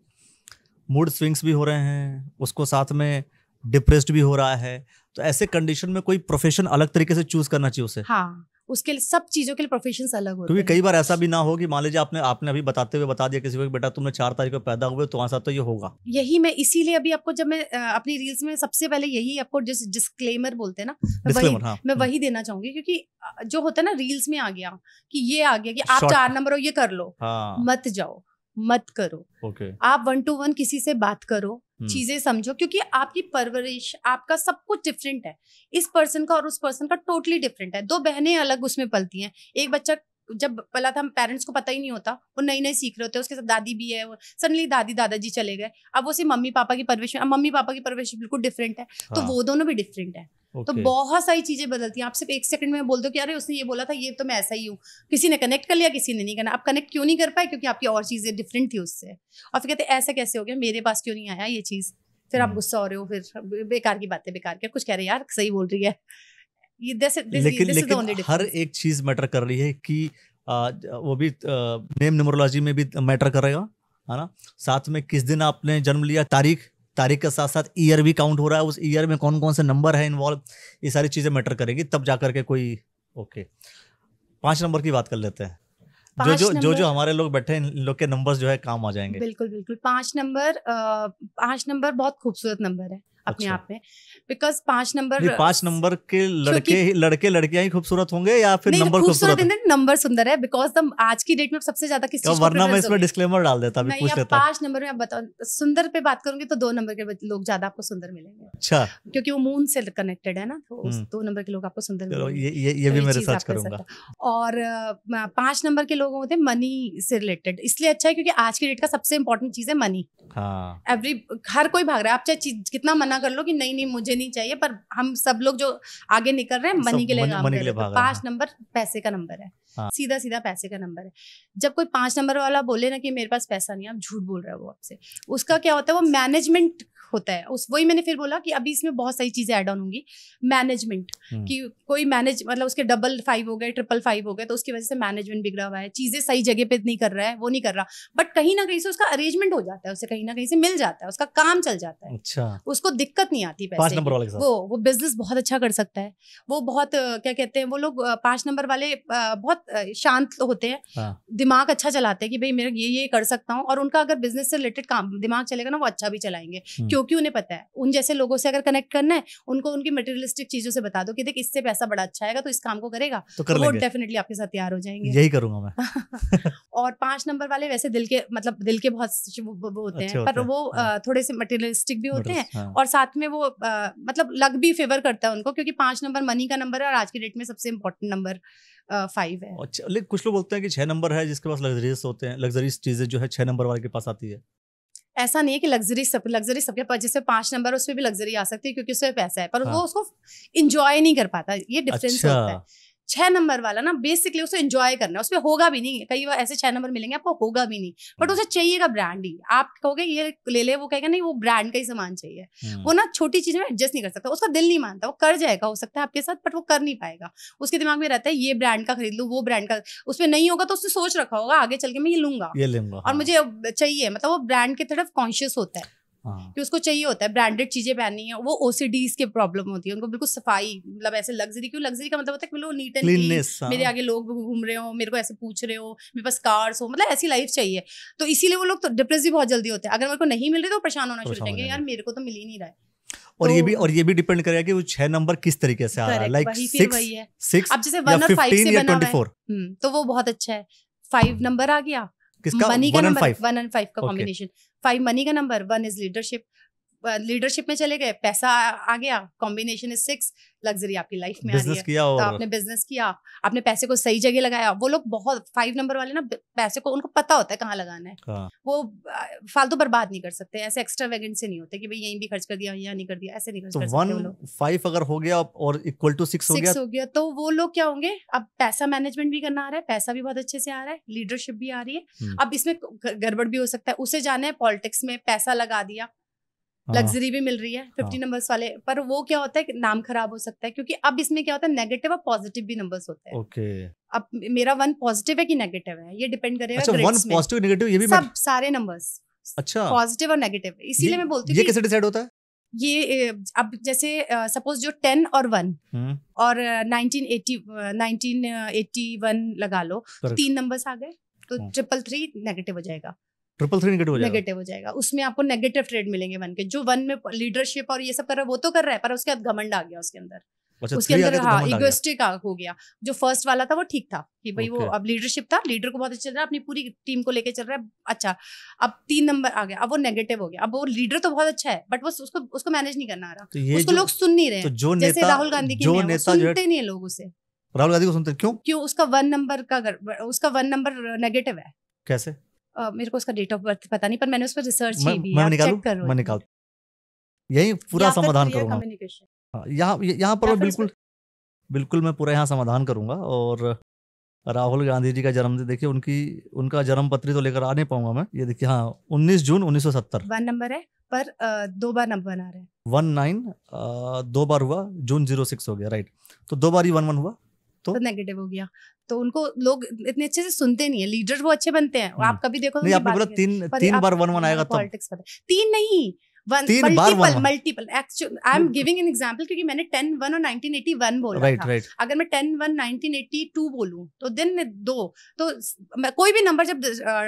मूड स्विंग्स भी हो रहे हैं, उसको साथ में डिप्रेस्ड भी हो रहा है, तो ऐसे कंडीशन में कोई प्रोफेशन अलग तरीके से चूज करना चाहिए उसे। हाँ, उसके लिए सब चीजों के लिए प्रोफेशंस अलग होते हैं। क्योंकि कई बार ऐसा भी ना हो कि मान लीजिए आपने अभी बताते हुए बता दिया किसी को कि बेटा तुमने 4 तारीख को पैदा हुए, तुम्हारे साथ तो ये होगा। यही मैं इसीलिए अभी आपको, जब मैं अपनी रील्स में सबसे पहले यही आपको डिस्क्लेमर बोलते हैं ना, मैं वही देना चाहूंगी। क्योंकि जो होता है ना, रील्स में आ गया कि ये आ गया कि आप 4 नंबर हो, ये कर लो, मत जाओ, मत करो। आप 1 to 1 किसी से बात करो, चीजें समझो, क्योंकि आपकी परवरिश, आपका सब कुछ डिफरेंट है। इस पर्सन का और उस पर्सन का टोटली डिफरेंट है। 2 बहनें अलग उसमें पलती हैं। एक बच्चा जब पला था, पेरेंट्स को पता ही नहीं होता, वो नई नई सीख रहे होते हैं, उसके साथ दादी भी है, सडनली दादी दादाजी चले गए, अब वो सिर्फ मम्मी पापा की परवरिश, मम्मी पापा की परवरिश बिल्कुल डिफरेंट है। तो वो दोनों भी डिफरेंट है। तो बहुत सारी चीजें बदलती हैं। आप सिर्फ 1 सेकंड में बोल दो कि अरे उसने ये बोला था, ये तो मैं ऐसा ही हूँ। किसी ने कनेक्ट कर लिया, किसी ने नहीं करना। आप कनेक्ट क्यों नहीं कर पाए? क्योंकि आपकी और चीजें डिफरेंट थी उससे। और फिर कहते ऐसा कैसे हो गया, मेरे पास क्यों नहीं आया ये चीज? फिर आप गुस्सा हो रहे हो, फिर बेकार की बातें, बेकार क्या कुछ कह रहे हैं, यार सही बोल रही है। लेकिन हर एक चीज मैटर कर रही है कि वो भी नेम न्यूमरोलॉजी में भी मैटर करेगा, है ना। साथ में किस दिन आपने जन्म लिया, तारीख के साथ साथ ईयर भी काउंट हो रहा है, उस ईयर में कौन कौन से नंबर है इन्वॉल्व, ये सारी चीजें मैटर करेंगी, तब जाकर के कोई। 5 नंबर की बात कर लेते हैं। जो हमारे लोग बैठे हैं, इन लोग के नंबर्स जो है काम आ जाएंगे। बिल्कुल 5 नंबर बहुत खूबसूरत नंबर है अपने आप में। बिकॉज 5 नंबर के लड़के लड़कियां ही खूबसूरत होंगे या फिर नंबर खूबसूरत है? नंबर सुंदर है। बिकॉज आज की डेट में सबसे ज्यादा किस चीज को, वरना मैं इसमें डिस्क्लेमर डाल देता, अभी पूछ लेता। 5 नंबर में आप बताओ, सुंदर पे बात करूंगी तो 2 नंबर के लोग ज्यादा आपको सुंदर मिलेंगे। अच्छा, क्योंकि वो मून से कनेक्टेड है ना, तो 2 नंबर के लोग आपको सुंदर मिलेंगे। ये भी मैं रिसर्च करूंगा। और 5 नंबर के लोग होते हैं मनी से रिलेटेड, इसलिए अच्छा है क्योंकि आज की डेट का सबसे इंपॉर्टेंट चीज है मनी। हर कोई भाग रहा है, आप चाहे कितना मना मना कर लो कि नहीं नहीं मुझे नहीं चाहिए, पर हम सब लोग जो आगे निकल रहे हैं मनी के लिए काम कर रहे हैं। 5 नंबर पैसे का नंबर है, सीधा सीधा पैसे का नंबर है। जब कोई 5 नंबर वाला बोले ना कि मेरे पास पैसा नहीं, आप झूठ बोल रहे हो वो आपसे। उसका क्या होता है, वो मैनेजमेंट होता है। वही मैंने फिर बोला कि अभी इसमें बहुत सारी चीजें ऐड ऑन होंगी। मैनेजमेंट कि कोई मैनेज मतलब उसके 555 हो गए, 555 हो गए, तो उसकी वजह से मैनेजमेंट बिगड़ा हुआ है, चीजें सही जगह पे नहीं कर रहा है, वो नहीं कर रहा, बट कहीं ना कहीं से उसका अरेंजमेंट हो जाता है, उसे कहीं ना कहीं से मिल जाता है, उसका काम चल जाता है। अच्छा, उसको दिक्कत नहीं आती पैसे की। वो बिजनेस बहुत अच्छा कर सकता है। वो बहुत क्या कहते हैं वो लोग 5 नंबर वाले बहुत शांत होते हैं, दिमाग अच्छा चलाते हैं कि भाई मेरा ये कर सकता हूँ, और उनका अगर बिजनेस से रिलेटेड काम दिमाग चलेगा ना वो अच्छा भी चलाएंगे, क्योंकि उन्हें पता है उन जैसे लोगों से अगर कनेक्ट करना है, उनको उनकी मटेरियलिस्टिक चीजों से बता दो कि देख इससे पैसा बड़ा अच्छा आएगा, तो इस काम को करेगा, तो वो डेफिनेटली आपके साथ तैयार हो जाएंगे। यही करूंगा मैं। और 5 नंबर वाले वैसे दिल के बहुत वो होते हैं, पर वो थोड़े से मटेरियलिस्टिक भी होते हैं, और साथ में वो मतलब लक भी फेवर करता है उनको, क्योंकि 5 नंबर मनी का नंबर है, और आज की डेट में सबसे इम्पोर्टेंट नंबर 5 है। अच्छा, लेकिन कुछ लोग बोलते हैं कि 6 नंबर है जिसके पास लग्जरियस होते हैं, लग्जरियस चीजें जो है 6 नंबर वाले के पास आती है। ऐसा नहीं है कि लग्जरी सबके पास, जैसे 5 नंबर उसमें भी लग्जरी आ सकती है क्योंकि उसमें पैसा है, पर वो उसको इंजॉय नहीं कर पाता, ये डिफरेंस होता है। 6 नंबर वाला ना बेसिकली उसे एंजॉय करना है, उसमें होगा भी नहीं। कई बार ऐसे 6 नंबर मिलेंगे आपको होगा भी नहीं, बट उसे चाहिएगा ब्रांड ही। आप कहोगे ये ले ले, वो कहेगा नहीं वो ब्रांड का ही सामान चाहिए। वो ना छोटी चीज में एडजस्ट नहीं कर सकता, उसका दिल नहीं मानता, वो कर जाएगा हो सकता है आपके साथ, बट वो कर नहीं पाएगा। उसके दिमाग में रहता है ये ब्रांड का खरीद लूं, वो ब्रांड का, उसमें नहीं होगा तो उसने सोच रखा होगा आगे चल के मैं ये लूंगा और मुझे चाहिए, मतलब वो ब्रांड की तरफ कॉन्शियस होता है कि उसको चाहिए होता है ब्रांडेड चीजें पहननी है। वो ओसीडीज की प्रॉब्लम होती है उनको, बिल्कुल सफाई, मतलब ऐसे लग्जरी, क्यों लग्जरी का मतलब होता है कि बिल्कुल नीट एंड क्लीन, मेरे आगे लोग घूम रहे हो, मेरे को ऐसे पूछ रहे हो, मेरे पास कार्स हो, मतलब ऐसी लाइफ चाहिए। तो इसीलिए वो लोग तो डिप्रेस भी बहुत जल्दी होते हैं। अगर मेरे को नहीं मिल रही तो परेशान होना शुरू करेंगे, यार मेरे को तो मिल ही नहीं रहा है। और ये भी डिपेंड करेगा कि वो 6 नंबर किस तरीके से आ रहा है, लाइक 6 अब जैसे 1 और 5 से बना हुआ है, तो वो बहुत अच्छा है। 5 नंबर आ गया, मनी का नंबर, 1 और 5 का कॉम्बिनेशन। 5 मनी का नंबर, 1 इज लीडरशिप में चले गए, पैसा आ गया, कॉम्बिनेशन इज 6, लग्जरी आपकी लाइफ में आ रही है। तो आपने बिजनेस किया, आपने पैसे को सही जगह लगाया। वो लोग बहुत 5 नंबर वाले ना पैसे को उनको पता होता है कहाँ लगाना है, वो फालतू बर्बाद नहीं कर सकते, ऐसे एक्स्ट्रा वेगेंट से नहीं होते कि भाई यहीं भी खर्च कर दिया यहाँ नहीं कर दिया, ऐसे नहीं कर सकते। 1 5 अगर हो गया और इक्वल टू 6 हो गया तो वो लोग क्या होंगे, अब पैसा मैनेजमेंट भी करना आ रहा है, पैसा भी बहुत अच्छे से आ रहा है, लीडरशिप भी आ रही है। अब इसमें गड़बड़ भी हो सकता है, उसे जाना है पॉलिटिक्स में, पैसा लगा दिया, लग्जरी भी मिल रही है 50 नंबर्स वाले, पर वो क्या होता है नाम खराब हो सकता है, क्योंकि अब इसमें क्या होता है नेगेटिव और पॉजिटिव भी नंबर्स होते हैं। ओके, अब मेरा 1 पॉजिटिव है कि नेगेटिव है, ये डिपेंड करेगा। अच्छा, 1 पॉजिटिव नेगेटिव ये भी सब सारे नंबर्स, अच्छा, पॉजिटिव और नेगेटिव, इसीलिए मैं बोलती हूँ ये कैसे डिसाइड होता है? ये अब जैसे सपोज जो 10 और 1 और 1981 लगा लो, 3 नंबर्स आ गए, तो 333 नेगेटिव हो जाएगा, 333 नेगेटिव हो जाएगा। उसमें आपको नेगेटिव ट्रेड मिलेंगे 1 के। जो 1 में लीडरशिप और ये सब कर रहा है वो तो कर रहा है, पर उसके बाद घमंड आ गया उसके अंदर। अच्छा, उसके अंदर हाँ इगोइस्टिक हो गया। जो फर्स्ट वाला था वो ठीक था कि भाई वो अब लीडरशिप था, लीडर को बहुत अच्छा चल रहा है, अपनी पूरी टीम को लेके चल रहा है, अच्छा। अब 3 नंबर आ गया, अब वो नेगेटिव हो गया। अब वो लीडर तो बहुत अच्छा है, बट वो उसको मैनेज नहीं करना आ रहा, उसको लोग सुन नहीं रहे। जैसे राहुल गांधी की सुनते नहीं है लोग उसे, राहुल गांधी को सुनते क्यों? उसका 1 नंबर नेगेटिव है। कैसे? मेरे को उसका डेट ऑफ बर्थ पता नहीं, पर मैंने उस पर रिसर्च की भी है, चेक करो। मैं निकाल, यही पूरा समाधान करूंगा यहाँ पर बिल्कुल मैं पूरा यहाँ समाधान करूंगा। और राहुल गांधी जी का जन्मदिन देखिए, उनका जन्म पत्री तो लेकर आ नहीं पाऊंगा मैं। ये देखिए, हाँ 19 जून 1970 1 नंबर है, पर 2 बार नंबर बना रहे हैं। 19 2 बार हुआ, जून 06 हो गया, राइट। तो 2 बार ही 11 हुआ, तो नेगेटिव हो गया। तो उनको लोग इतने अच्छे से सुनते नहीं है, लीडर वो अच्छे बनते हैं। आप कभी देखो नहीं, आपने बोला 3 बार 11 आएगा तब। पॉलिटिक्स पता है 3 नहीं, multiple. I am giving an example, क्योंकि मैंने 10 1 और 1981 बोला था। अगर मैं 10 1 1982 बोलूं तो दिन 2, तो कोई भी नंबर जब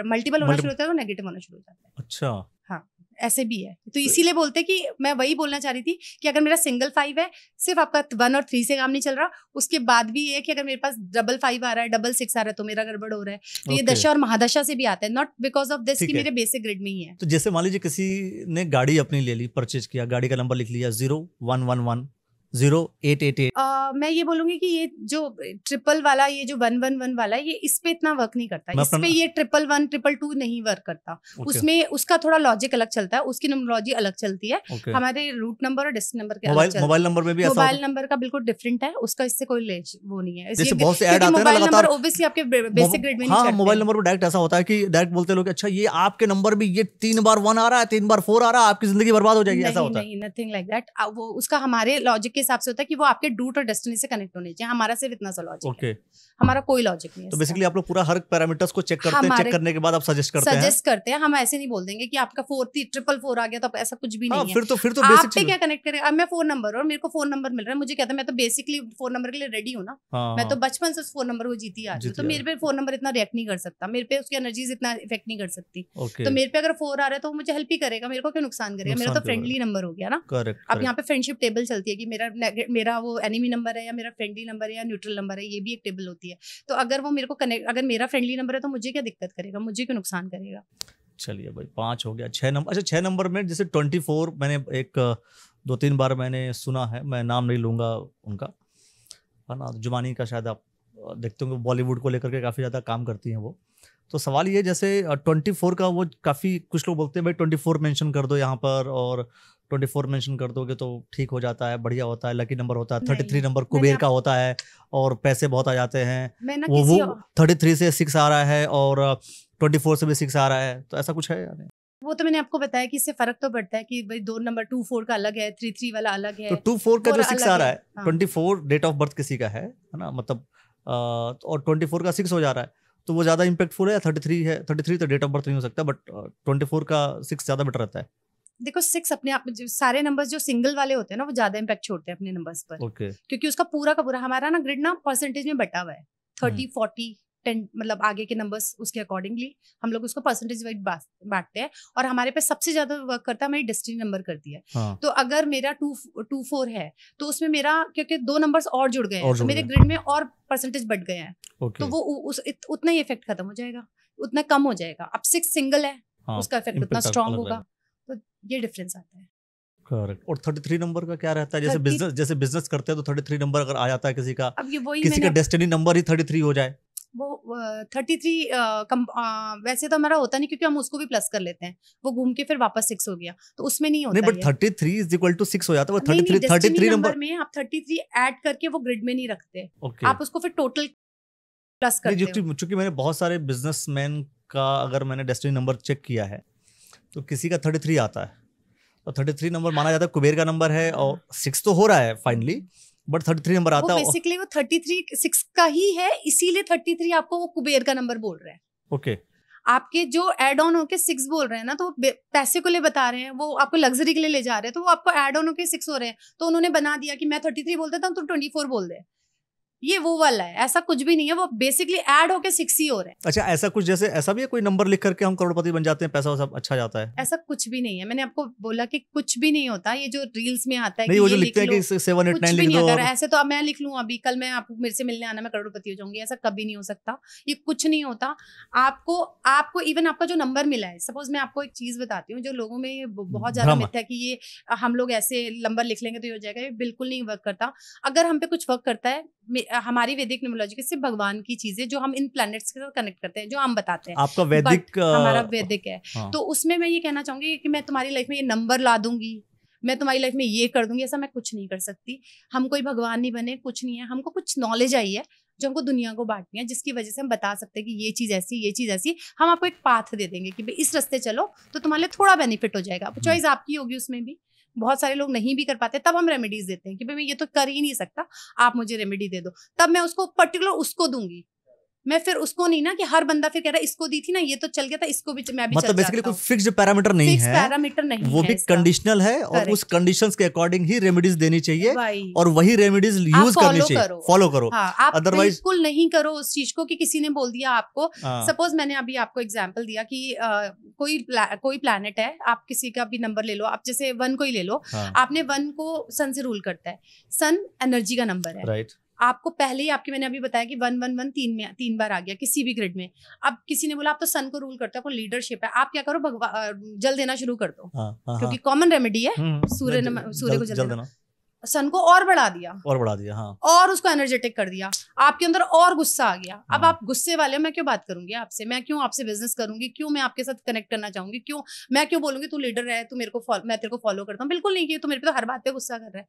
मल्टीपल होना शुरू होता है तो नेगेटिव होना शुरू हो जाता है। अच्छा, हाँ ऐसे भी है। तो इसीलिए बोलते कि मैं वही बोलना चाह रही थी कि अगर मेरा सिंगल 5 है, सिर्फ आपका 1 और 3 से काम नहीं चल रहा, उसके बाद भी ये कि अगर मेरे पास 5 आ रहा है, 6 आ रहा है, तो मेरा गड़बड़ हो रहा है। तो ये दशा और महादशा से भी आता है, नॉट बिकॉज ऑफ दिस कि मेरे बेसिक ग्रिड में ही है। तो जैसे मान लीजिए किसी ने गाड़ी अपनी ले ली, परचेज किया, गाड़ी का नंबर लिख लिया 0111, 0888। मैं ये बोलूंगी कि ये जो ट्रिपल वाला, ये जो 111 वाला है, ये इस पे इतना वर्क नहीं करता। इस पे ये 111 222 नहीं वर्क करता। उसमें उसका थोड़ा लॉजिक अलग चलता है, उसकी नंबरोलॉजी अलग चलती है। हमारे रूट नंबर और डेस्टिनी नंबर के अलग चलते हैं। मोबाइल नंबर में भी ऐसा मोबाइल नंबर का बिल्कुल डिफरेंट है, उसका इससे कोई वो नहीं है। जैसे बहुत से ऐड आते हैं ना लगातार, ऑब्वियसली आपके बेसिक ग्रिड में नहीं चढ़ते। मोबाइल नंबर पर डायरेक्ट ऐसा होता है कि डायरेक्ट बोलते हैं लोग, अच्छा ये आपके नंबर भी ये 3 बार 1 आ रहा है, 3 बार 4 आ रहा है, आपकी जिंदगी बर्बाद हो जाएगी, ऐसा होता है? नहीं, नथिंग लाइक दैट। वो उसका हमारे लॉजिक के हिसाब से होता है कि वो आपके रूट और डेस्टिनी से कनेक्ट होने चाहिए। हमारा सिर्फ इतना सा लॉजिक है, हमारा कोई लॉजिक नहीं है। तो बेसिकली आप लोग पूरा हर पैरामीटर्स को चेक करते हैं, चेक करने के बाद आप सजेस्ट करते हैं। हम ऐसे नहीं बोल देंगे कि आपका 4 आ गया, तो ऐसा कुछ भी नहीं है। फिर तो आप पे क्या कनेक्ट करेगा? अब मैं 4 नंबर और मेरे को 4 नंबर मिल रहा है, मुझे कहता है मैं तो बेसिकली 4 नंबर के लिए रेडी हूँ ना। मैं तो बचपन से 4 नंबर को जीती आ रही हूँ, तो मेरे पे 4 नंबर इतना रिएक्ट नहीं कर सकता, मेरे पे उसकी एनर्जीज इतना इफेक्ट नहीं कर सकती। तो मेरे पे अगर 4 आ रहा है तो मुझे हेल्प ही करेगा, मेरे को क्यों नुकसान करेगा? मेरा तो फ्रेंडली नंबर हो गया ना। अब यहाँ पे फ्रेंडशिप टेबल चलती है कि मेरा वो एनिमी नंबर है या मेरा फ्रेंडली नंबर है या न्यूट्रल नंबर है, ये भी एक टेबल होती है। तो अगर वो मेरे को कनेक्ट, अगर मेरा फ्रेंडली नंबर है तो मुझे क्या दिक्कत करेगा, मुझे क्यों नुकसान करेगा? चलिए भाई, 5 हो गया। 6 नंबर, अच्छा 6 नंबर में जैसे 24, मैंने एक 2-3 बार मैंने सुना है, मैं नाम नहीं लूंगा उनका, है ना, जुबानी का शायद आप देखते होंगे, बॉलीवुड को लेकर के काफ़ी ज़्यादा काम करती हैं वो। तो सवाल ये, जैसे 24 का वो काफ़ी कुछ लोग बोलते हैं भाई 24 मेंशन कर दो यहाँ पर, और 24 मेंशन कर दोगे तो ठीक हो जाता है, बढ़िया होता है, लकी नंबर होता है। 33 नंबर कुबेर का होता है और पैसे बहुत आ जाते हैं। वो 33 से 6 आ रहा है और 24 से भी 6 आ रहा है, तो ऐसा कुछ है या नहीं? वो तो मैंने आपको बताया कि इससे फर्क तो पड़ता है कि भाई 2 नंबर 24 का अलग है, 33 वाला अलग है। तो 24 का जो 6 आ रहा है, 24 डेट ऑफ बर्थ किसी का है ना, मतलब और 24 का 6 हो जा रहा है, तो वो ज्यादा इंपैक्टफुल है या 33 है? 33 तो डेट ऑफ बर्थ नहीं हो सकता, बट 24 का 6 ज्यादा बेटर रहता है। देखो 6 अपने आप, सारे नंबर्स जो सिंगल वाले होते हैं ना, वो ज्यादा इंपैक्ट छोड़ते हैं अपने नंबर्स पर। क्योंकि उसका पूरा का पूरा हमारा ना ग्रिड ना परसेंटेज में बटा हुआ है, 30 40 10, मतलब आगे के नंबर्स उसके अकॉर्डिंगली हम लोग उसको परसेंटेज वाइज बांटते हैं। और हमारे पे सबसे ज्यादा वर्क करता है हमारी डेस्टिनी नंबर करती है। तो अगर मेरा 2-4 है तो उसमें मेरा, क्योंकि 2 नंबर्स और जुड़ गए हैं, तो मेरे ग्रिड में और परसेंटेज बढ़ गए हैं, तो वो उतना ही इफेक्ट खत्म हो जाएगा, उतना कम हो जाएगा। अब 6 सिंगल है, उसका इफेक्ट उतना स्ट्रांग होगा, तो ये डिफरेंस आता है। करेक्ट। और 33 नंबर का क्या रहता है? जैसे बिजनेस करते हैं तो 33 नंबर अगर आ जाता है किसी का, अब ये वही किसी का डेस्टिनी नंबर ही 33 हो जाए, वो 33 वैसे तो हमारा होता नहीं, क्योंकि हम उसको भी प्लस कर लेते हैं, वो घूम के फिर वापस 6 हो गया, तो उसमें नहीं होता। नहीं, बट 33 = 6 हो जाता है। वो 33 नंबर में आप 33 ऐड करके वो ग्रिड में नहीं रखते, आप उसको फिर टोटल प्लस करते हो। क्योंकि मैंने बहुत सारे बिजनेसमैन का अगर मैंने डेस्टिनी नंबर चेक किया है तो किसी का 33 आता है, और 33 नंबर माना जाता है कुबेर का नंबर है, और 6 तो हो रहा है फाइनली, बट 33 नंबर आता है। बेसिकली वो 33 6 का ही है, इसीलिए 33 आपको वो कुबेर का नंबर बोल रहे हैं। ओके। आपके जो एड ऑन होके 6 बोल रहे हैं ना, तो पैसे को ले बता रहे हैं, वो आपको लग्जरी के लिए ले जा रहे हैं, तो वो आपको एड ऑन होके 6 हो रहे हैं, तो उन्होंने बना दिया कि मैं 33 बोल देता हूँ तो 24 बोल दे। ये वो वाला है, ऐसा कुछ भी नहीं है, वो बेसिकली ऐड होके 6 ही हो रहे हैं। अच्छा, ऐसा कुछ जैसे ऐसा भी है कोई नंबर लिख करके हम करोड़पति बन जाते हैं, पैसा सब अच्छा जाता है? ऐसा कुछ भी नहीं है, मैंने आपको बोला कि कुछ भी नहीं होता। ये जो रील्स में आता है नहीं, कि वो जो लिखते हैं कि 789 लिख दो, ऐसे तो अब मैं लिख लूं, अभी कल मैं आपको मेरे से मिलने आना, मैं करोड़पति हो जाऊंगी, ऐसा कभी नहीं हो सकता। ये कुछ नहीं होता। आपको इवन आपका जो नंबर मिला है, सपोज मैं आपको एक चीज बताती हूँ, जो लोगों में बहुत ज्यादा मिथ है कि ये हम लोग ऐसे नंबर लिख लेंगे तो ये हो जाएगा, ये बिल्कुल नहीं वर्क करता। अगर हम पे कुछ वर्क करता है, हमारी वैदिक न्यूमरोलॉजी से भगवान की चीजें जो हम इन प्लैनेट्स के साथ कनेक्ट करते हैं, जो हम बताते हैं, आपका वैदिक हमारा वैदिक है। तो उसमें मैं ये कहना चाहूंगी कि मैं तुम्हारी लाइफ में ये नंबर ला दूंगी, मैं तुम्हारी लाइफ में ये कर दूंगी, ऐसा मैं कुछ नहीं कर सकती। हम कोई भगवान नहीं बने, कुछ नहीं है। हमको कुछ नॉलेज आई है जो हमको दुनिया को बांटनी है, जिसकी वजह से हम बता सकते हैं कि ये चीज ऐसी, ये चीज ऐसी। हम आपको एक पाथ दे देंगे कि भाई इस रास्ते चलो तो तुम्हारे लिए थोड़ा बेनिफिट हो जाएगा। चॉइस आपकी होगी उसमें भी। बहुत सारे लोग नहीं भी कर पाते, तब हम रेमेडीज देते हैं कि भाई मैं ये तो कर ही नहीं सकता, आप मुझे रेमेडी दे दो, तब मैं उसको पर्टिकुलर उसको दूंगी। मैं फिर उसको नहीं ना कि हर बंदा फिर कह रहा है इसको दी थी ना, ये तो चल गया था, इसको भी मैं भी मतलब बेसिकली कोई फिक्स्ड पैरामीटर नहीं है, पैरामीटर नहीं वो भी कंडीशनल है, और उस कंडीशंस के अकॉर्डिंग ही रेमेडीज देनी चाहिए, और वही रेमेडीज यूज करनी चाहिए, फॉलो करो। आप बिल्कुल नहीं करो उस चीज को कि किसी ने बोल दिया आपको। सपोज मैंने अभी आपको एग्जांपल दिया कि कोई प्लैनेट है, आप किसी का भी नंबर ले लो, आप जैसे 1 को ही ले लो, आपने 1 को सन से रूल करता है, सन एनर्जी का नंबर है, राइट। आपको पहले ही मैंने अभी बताया कि 111 3 बार आ गया किसी भी ग्रिड में। अब किसी ने बोला आप तो सन को रूल करते हो, आपको लीडरशिप है, आप क्या करो, जल देना शुरू कर दो, क्योंकि कॉमन रेमेडी है, सूर्य को जल देना। सन को और बढ़ा दिया, हाँ, और उसको एनर्जेटिक कर दिया, आपके अंदर और गुस्सा आ गया। अब आप गुस्से वाले हो, मैं क्यों बात करूंगी आपसे, मैं क्यों आपसे बिजनेस करूंगी, क्यों मैं आपके साथ कनेक्ट करना चाहूंगी, क्यों मैं क्यों बोलूंगी तू लीडर है, तू मेरे को मैं तेरे को फॉलो करता हूँ। बिल्कुल नहीं, कि तू मेरे पे तो हर बात पे गुस्सा कर रहा है।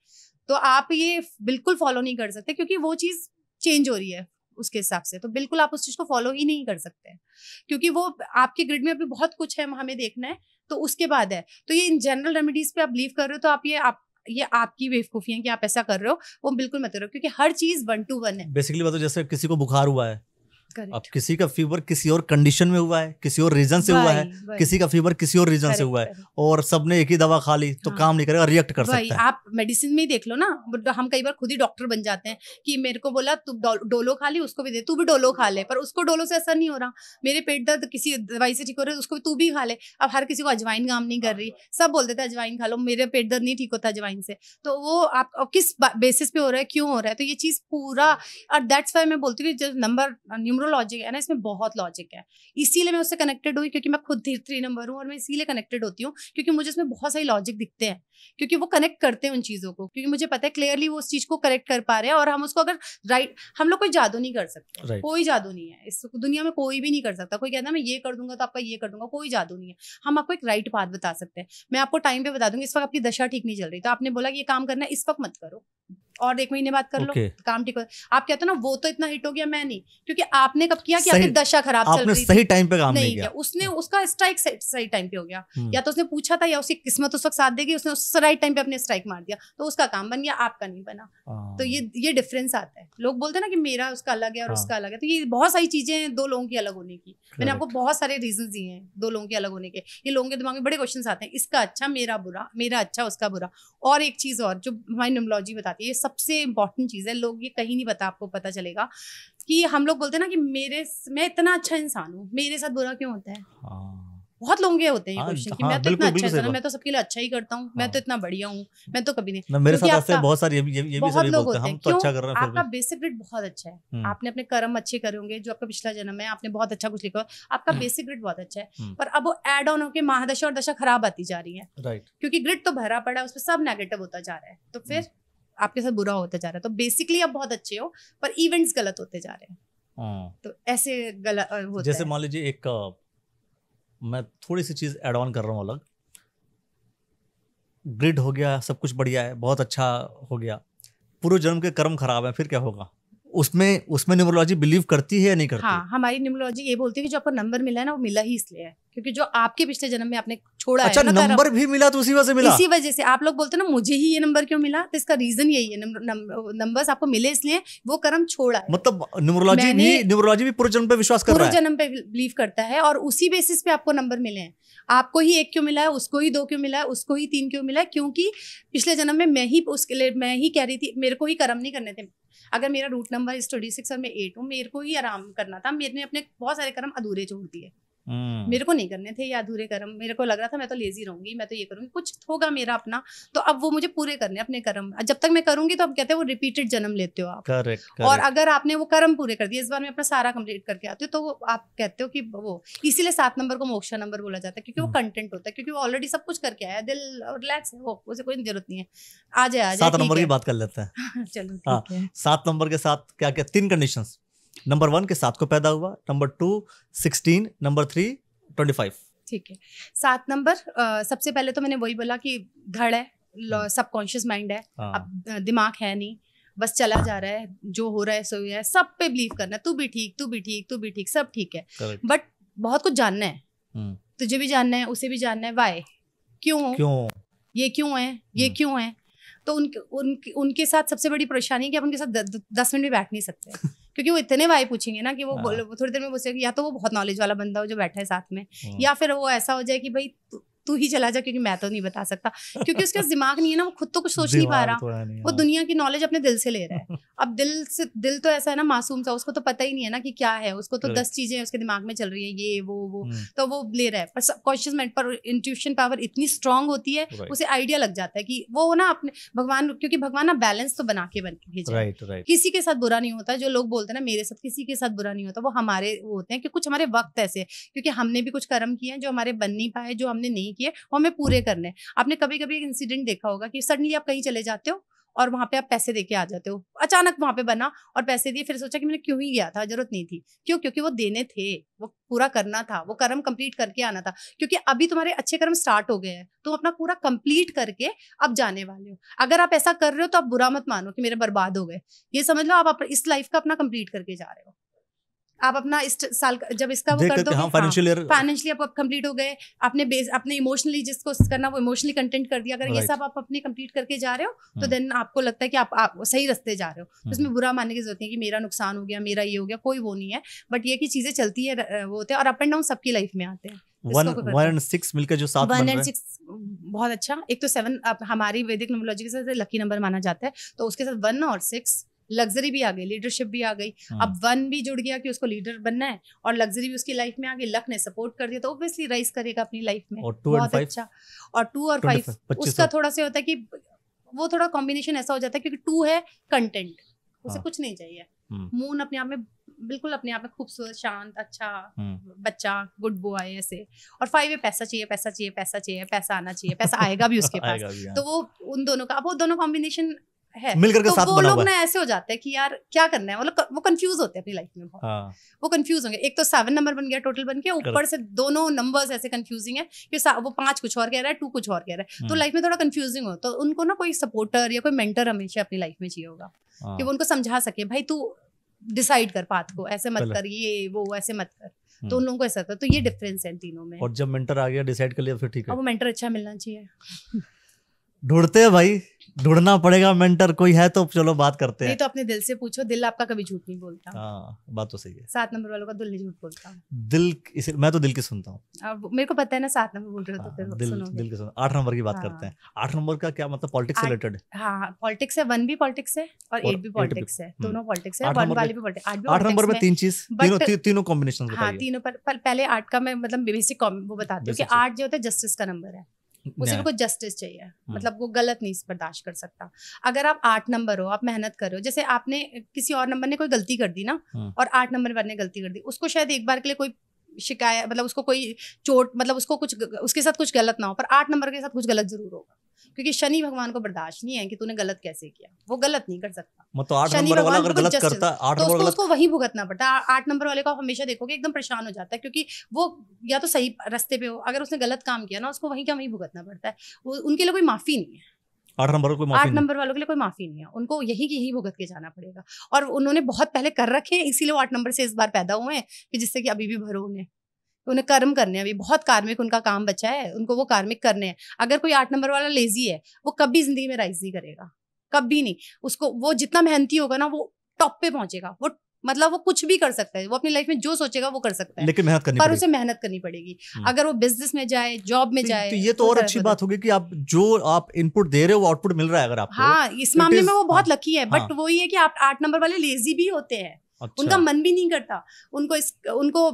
तो आप ये बिल्कुल फॉलो नहीं कर सकते, क्योंकि वो चीज चेंज हो रही है उसके हिसाब से। तो बिल्कुल आप उस चीज को फॉलो ही नहीं कर सकते, क्योंकि वो आपके ग्रिड में अभी बहुत कुछ है, हमें देखना है, तो उसके बाद है। तो ये इन जनरल रेमेडीज पे आप बिलीव कर रहे हो, तो आप ये आपकी बेवकूफी है कि आप ऐसा कर रहे हो, वो बिल्कुल मत करो, क्योंकि हर चीज 1 to 1 है। बेसिकली बात, जैसे किसी को बुखार हुआ है, Correct. अब किसी का फीवर किसी और कंडीशन में हुआ है, किसी और रीजन से हुआ है, किसी का फीवर किसी और रीजन से हुआ है, और सबने एक ही दवा खा ली तो काम नहीं करेगा, रिएक्ट कर सकता है। आप मेडिसिन में ही देख लो ना, हम कई बार खुद ही डॉक्टर बन जाते हैं कि मेरे को बोला तू डोलो खा ली, उसको भी दे, तू भी डोलो खा ले, पर उसको डोलो से असर नहीं हो रहा। मेरे पेट दर्द किसी दवाई से ठीक हो रहा है, उसको तू भी खा ले। अब हर किसी को अजवाइन काम नहीं कर रही, सब बोल देते हैं अजवाइन खा लो, मेरे पेट दर्द नहीं ठीक होता अजवाइन से। तो वो आप किस बेसिस पे हो रहा है, क्यों हो रहा है, तो ये चीज पूरा, और दैट्स वाई मैं बोलती हूँ जो नंबर न्यूमरोलॉजी है ना, इसमें बहुत लॉजिक है। इसीलिए मैं उससे कनेक्टेड हुई, क्योंकि मैं खुद 3 नंबर हूँ, और मैं इसीलिए कनेक्टेड होती हूँ क्योंकि मुझे इसमें बहुत सारी लॉजिक दिखते हैं, क्योंकि वो कनेक्ट करते हैं उन चीजों को, क्योंकि मुझे पता है क्लियरली वो उस चीज को करेक्ट कर पा रहे हैं। और हम उसको अगर हम लोग कोई जादू नहीं कर सकते, कोई जादू नहीं है इस दुनिया में, कोई भी नहीं कर सकता। कोई कहता है मैं ये कर दूंगा तो आपका ये कर दूंगा, कोई जादू नहीं है। हम आपको एक राइट पाथ बता सकते हैं। मैं आपको टाइम पे बता दूंगी, इस वक्त आपकी दशा ठीक नहीं चल रही, तो आपने बोला कि ये काम करना है, इस वक्त मत करो, और 1 महीने बाद कर लो, काम ठीक हो। आप कहते हो ना वो तो इतना हिट हो गया, मैं नहीं, क्योंकि आपने कब किया कि आपकी दशा खराब चल रही थी, सही टाइम पे काम नहीं किया। उसने उसका स्ट्राइक सही टाइम पे हो गया, या तो उसने पूछा था, या उसकी किस्मत उस वक्त साथ देगी, उसने उस राइट टाइम पे अपने स्ट्राइक मार दिया, तो उसका काम बन गया, आपका नहीं बना। तो ये डिफरेंस आता है। लोग बोलते हैं ना कि मेरा उसका अलग है और उसका अलग है, तो ये बहुत सारी चीजें हैं 2 लोगों की अलग होने की। मैंने आपको बहुत सारे रीजन दिए हैं 2 लोगों के अलग होने के। ये लोगों के दिमाग में बड़े क्वेश्चन आते हैं, इसका अच्छा मेरा बुरा, मेरा अच्छा उसका बुरा। और एक चीज और जो हमारी न्यूमरोलॉजी बताती है, ये सबसे इंपॉर्टेंट चीज है, लोग ये कहीं नहीं पता, आपको पता चलेगा कि हम लोग बोलते हैं ना कि मैं इतना अच्छा इंसान हूँ, मेरे साथ बुरा क्यों होता है। बहुत लोग होते हैं ये क्वेश्चन कि मैं तो इतना अच्छा इंसान हूँ, मैं तो सबके लिए अच्छा ही करता हूँ, मैं तो इतना बढ़िया हूँ, मैं तो कभी नहीं। मेरे साथ ऐसे बहुत सारे ये भी सभी बोलते हैं हम तो अच्छा कर रहे हैं। आपका बेसिक ग्रिड बहुत अच्छा है, आपने अपने कर्म अच्छे करे होंगे, जो आपका पिछला जन्म है, आपने बहुत अच्छा कुछ लिखा, आपका बेसिक ग्रिड बहुत अच्छा है। पर अब वो एड ऑन होकर महादशा और दशा खराब आती जा रही है, क्योंकि ग्रिड तो भरा पड़ा है, उस पर सब नेगेटिव होता जा रहा है, तो फिर आपके साथ बुरा होता जा रहा है। तो बेसिकली आप बहुत अच्छे हो, पर इवेंट्स गलत होते जा रहे हैं, तो ऐसे गलत होता है। जैसे मान लीजिए एक मैं थोड़ी सी चीज ऐड ऑन कर रहा हूँ अलग, ग्रिड हो गया, सब कुछ बढ़िया है, बहुत अच्छा हो गया, पूर्व जन्म के कर्म खराब है, फिर क्या होगा? उसमें न्यूमरोलॉजी बिलीव करती है या नहीं करती? हाँ, हमारी न्यूमरोलॉजी ये बोलती है कि जो आपको नंबर मिला है ना, वो मिला ही इसलिए है क्योंकि जो आपके पिछले जन्म में आपने छोड़ा अच्छा, है ना, नंबर भी मिला तो उसी वजह से मिला। इसी वजह से आप लोग बोलते हैं ना मुझे ही ये नंबर क्यों मिला, तो इसका रीजन यही है, नंबर्स आपको मिले इसलिए, वो कर्म छोड़ा है। मतलब न्यूमरोलॉजी भी पूर्व जन्म पे विश्वास कर रहा है, पूर्व जन्म पे बिलीव करता है, और उसी बेसिस पे आपको नंबर मिले हैं। आपको ही 1 क्यों मिला है, उसको ही 2 क्यों मिला है, उसको ही 3 क्यों मिला है, क्योंकि पिछले जन्म में मैं ही कह रही थी, मेरे को ही कर्म नहीं करने थे। अगर मेरा रूट नंबर इस 26 और मैं 8 हूँ, मेरे को ही आराम करना था, मैंने अपने बहुत सारे कर्म अधूरे छोड़ दिए, मेरे को नहीं करने थे ये अधूरे कर्म। मेरे को लग रहा था मैं तो लेजी रहूंगी, मैं तो ये करूंगी, कुछ होगा मेरा अपना, तो अब वो मुझे पूरे करने अपने कर्म। जब तक मैं करूंगी तो अब कहते हैं वो रिपीटेड जन्म लेते हो आप। करेक्ट। और अगर आपने वो कर्म पूरे कर दिए, इस बार मैं अपना सारा कंप्लीट करके आती हूँ, तो आप कहते हो कि वो, इसीलिए 7 नंबर को मोक्षा नंबर बोला जाता है, क्योंकि वो कंटेंट होता है, क्योंकि वो ऑलरेडी सब कुछ करके आया है, दिल रिलैक्स है, वो उसे कोई जरूरत नहीं है, आ जाए 7 नंबर की बात कर लेते हैं। चलो ठीक है। 7 नंबर के साथ क्या क्या 3 कंडीशंस, नंबर 1 के 7 को पैदा हुआ, नंबर 2 16, नंबर 3 25। ठीक है। 7 नंबर सबसे पहले तो मैंने वही बोला कि धड़ है, सबकॉन्शियस माइंड है, अब दिमाग है नहीं, बस चला जा रहा है, जो हो रहा है सो है, सब पे बिलीव करना है, तू भी ठीक, तू भी ठीक, तू भी ठीक, सब ठीक है। बट बहुत कुछ जानना है, तुझे भी जानना है, उसे भी जानना है, वाई, क्यों ये क्यों है, ये क्यों है। तो उनके साथ सबसे बड़ी परेशानी है कि आप उनके साथ 10 मिनट भी बैठ नहीं सकते क्योंकि वो इतने वाई पूछेंगे ना कि वो थोड़ी देर में पूछेंगे, या तो वो बहुत नॉलेज वाला बंदा हो जो बैठा है साथ में, या फिर वो ऐसा हो जाए कि भाई तू ही चला जा, क्योंकि मैं तो नहीं बता सकता, क्योंकि उसके पास दिमाग नहीं है ना, वो खुद तो कुछ सोच नहीं पा रहा, वो दुनिया की नॉलेज अपने दिल से ले रहा है। अब दिल तो ऐसा है ना मासूम सा, उसको तो पता ही नहीं है ना कि क्या है, उसको तो 10 चीजें उसके दिमाग में चल रही है, ये वो तो वो ले रहा है। पर सबकॉन्शियस माइंड पर इंट्यूशन पावर इतनी स्ट्रांग होती है, उसे आइडिया लग जाता है कि वो ना अपने भगवान, क्योंकि भगवान ना बैलेंस तो बना के भेजा है, किसी के साथ बुरा नहीं होता। जो लोग बोलते हैं ना मेरे साथ किसी के साथ बुरा नहीं होता, वो हमारे वो होते हैं कि कुछ हमारे वक्त ऐसे, क्योंकि हमने भी कुछ कर्म किए हैं जो हमारे बन नहीं पाए, जो हमने नहीं किए वो हमें पूरे करने। आपने कभी कभी एक इंसिडेंट देखा होगा कि सडनली आप कहीं चले जाते हो और वहां पे आप पैसे देके आ जाते हो। अचानक वहां पे बना और पैसे दिए, फिर सोचा कि मैंने क्यों ही गया था, जरूरत नहीं थी। क्यों? क्योंकि वो देने थे, वो पूरा करना था, वो कर्म कंप्लीट करके आना था। क्योंकि अभी तुम्हारे अच्छे कर्म स्टार्ट हो गए हैं, तुम अपना पूरा कंप्लीट करके अब जाने वाले हो। अगर आप ऐसा कर रहे हो तो आप बुरा मत मानो कि मेरे बर्बाद हो गए, ये समझ लो आप इस लाइफ का अपना कंप्लीट करके जा रहे हो। आप अपना इस साल जब इसका वो कर दोगे, फाइनेंशियली आप कंप्लीट हो गए, आपने अपने इमोशनली जिसको करना वो इमोशनली कंटेंट कर दिया। अगर ये सब आप अपने कंप्लीट करके जा रहे हो तो देन आपको लगता है कि आप सही रास्ते जा रहे हो। तो इसमें बुरा मानने की जरूरत नहीं है कि मेरा नुकसान हो गया, मेरा ये हो गया, कोई वो नहीं है। बट ये कि चीजें चलती है, वो होते हैं, और अप एंड डाउन सबकी लाइफ में आते हैं। 1 and 6 मिलकर जो 7 1 and 6 बहुत अच्छा। एक तो 7 हमारी वैदिक न्यूमरोलॉजी के साथ लकी नंबर माना जाता है, तो उसके साथ 1 और 6 लग्जरी भी आ गई, लीडरशिप भी आ गई। अब 1 भी जुड़ गया कि उसको लीडर बनना है, और लग्जरी भी उसकी लाइफ में आ गई, लक ने सपोर्ट कर दिया, तो ऑब्वियसली राइज करेगा अपनी लाइफ में। और 2 बहुत अच्छा। और 2 और 5 उसका थोड़ा सा होता है कि वो थोड़ा कॉम्बिनेशन ऐसा हो जाता है, क्योंकि 2 है कंटेंट, उसे कुछ नहीं चाहिए। मून अपने आप में बिल्कुल अपने आप में खूबसूरत, शांत, अच्छा बच्चा, गुड बॉय ऐसे। और 5 है पैसा चाहिए, पैसा चाहिए, पैसा चाहिए, पैसा आना चाहिए, पैसा आएगा भी उसके पास। तो वो उन दोनों का, अब वो दोनों कॉम्बिनेशन है, मिलकर के साथ वो लोग ना ऐसे हो जाते हैं कि यार क्या करना है, मतलब वो कंफ्यूज होते हैं अपनी लाइफ में बहुत। वो कंफ्यूज होंगे। एक तो 7 नंबर बन गया टोटल बन के, ऊपर से दोनों नंबर्स ऐसे कंफ्यूजिंग है कि वो 5 कुछ और कह रहा है, 2 कुछ और कह रहा है, तो लाइफ में थोड़ा कंफ्यूजिंग हो। तो उनको ना कोई सपोर्टर या कोई मेंटर हमेशा अपनी लाइफ में चाहिए होगा कि वो उनको समझा सके, भाई तू डिसाइड कर पाथ को, ऐसे मत कर, ये वो ऐसे मत कर। तो उन लोगों को ऐसा था। तो ये डिफरेंस है तीनों में। और जब मेंटर आ गया, डिसाइड कर लिया, फिर ठीक है। अब वो मेंटर अच्छा मिलना चाहिए। ढूंढते हैं भाई, ढूंढना पड़ेगा मेंटर, कोई है तो चलो बात करते हैं। नहीं तो अपने दिल से पूछो, दिल आपका कभी झूठ नहीं बोलता। बात तो सही है। 7 नंबर वालों का दिल नहीं झूठ बोलता। दिल मैं तो दिल की सुनता हूँ। अब मेरे को पता है ना 7 नंबर बोल रहे हो तो फिर दिल की सुनो। 8 नंबर की बात करते हैं। 8 नंबर का क्या मतलब? पॉलिटिक्स से रिलेटेड? हाँ, पॉलिटिक्स है। 1 भी पॉलिटिक्स है और 8 भी पॉलिटिक्स है, दोनों पॉलिटिक्स है। 1 वाली भी पॉलिटिक्स, 8 नंबर में 3 चीज, तीनों कॉम्बिनेशन बताइए। हाँ, तीनों पर पहले 8 का मैं मतलब बेसिक वो बताती हूँ कि 8 जो होता है जस्टिस का नंबर है। उसे भी कोई जस्टिस चाहिए, मतलब वो गलत नहीं बर्दाश्त कर सकता। अगर आप 8 नंबर हो, आप मेहनत कर रहे हो, जैसे आपने किसी और नंबर ने कोई गलती कर दी ना, और 8 नंबर वाले ने गलती कर दी, उसको शायद एक बार के लिए कोई शिकायत, मतलब उसको कोई चोट, मतलब उसको कुछ उसके साथ कुछ गलत ना हो, पर 8 नंबर के साथ कुछ गलत जरूर होगा, क्योंकि शनि भगवान को बर्दाश्त नहीं है कि तूने गलत कैसे किया। वो गलत नहीं कर सकता। मतलब 8 नंबर वाला अगर गलत करता है तो उसको वही भुगतना पड़ता है। 8 नंबर वाले को आप हमेशा देखोगे एकदम परेशान हो जाता है, क्योंकि वो या तो सही रास्ते पे हो, अगर उसने गलत काम किया ना, उसको वहीं का वहीं भुगतना पड़ता है। वो उनके लिए कोई माफी नहीं है। 8 नंबर वालों के लिए कोई माफी नहीं है, उनको यही भुगत के जाना पड़ेगा। और उन्होंने बहुत पहले कर रखे हैं, इसीलिए वो 8 नंबर से इस बार पैदा हुए हैं कि जिससे कि अभी भी भरो उन्हें कर्म करने हैं। अभी बहुत कार्मिक उनका काम बचा है, उनको वो कार्मिक करने हैं। अगर कोई 8 नंबर वाला लेजी है, वो कभी जिंदगी में राइज नहीं करेगा, कभी नहीं। उसको वो जितना मेहनती होगा ना, वो टॉप पे पहुंचेगा। वो मतलब वो कुछ भी कर सकता है, वो अपनी लाइफ में जो सोचेगा वो कर सकता है, लेकिन मेहनत करनी पड़ेगी। उसे मेहनत करनी पड़ेगी। अगर वो बिजनेस में जाए, जॉब में जाए, तो ये तो और अच्छी बात होगी कि आप इनपुट दे रहे हो, आउटपुट मिल रहा है अगर आपको। हाँ, इस मामले में वो बहुत लकी है। बट वही है कि आप 8 नंबर वाले लेजी भी होते हैं। अच्छा। उनका मन भी नहीं करता, उनको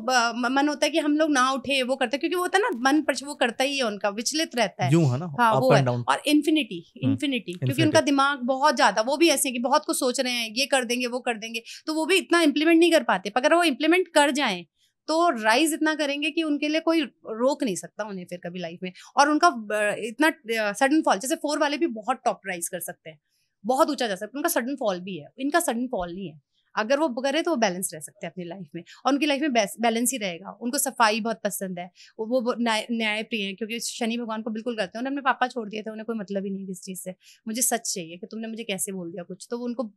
मन होता है कि हम लोग ना उठे, वो करते, क्योंकि वो होता है ना मन पर वो करता ही है, उनका विचलित रहता है। यूं है ना, हाँ, वो है। और इन्फिनिटी क्योंकि उनका दिमाग बहुत ज्यादा, वो भी ऐसे कि बहुत कुछ सोच रहे हैं, ये कर देंगे वो कर देंगे, तो वो भी इतना इम्प्लीमेंट नहीं कर पाते। अगर वो इम्प्लीमेंट कर जाएं तो राइज इतना करेंगे कि उनके लिए कोई रोक नहीं सकता उन्हें फिर कभी लाइफ में। और उनका इतना सडन फॉल, जैसे 4 वाले भी बहुत टॉप राइज कर सकते हैं, बहुत ऊंचा जा सकते हैं, उनका सडन फॉल भी है, इनका सडन फॉल नहीं है। अगर वो करे तो वो बैलेंस रह सकते हैं अपनी लाइफ में, और उनकी लाइफ में बैलेंस ही रहेगा। उनको सफाई बहुत पसंद है, वो न्याय प्रिय है, क्योंकि शनि भगवान को बिल्कुल करते हैं। उन्होंने अपने पापा छोड़ दिए थे, उन्हें कोई मतलब ही नहीं किस चीज से। मुझे सच चाहिए कि तुमने मुझे कैसे बोल दिया कुछ, तो उनको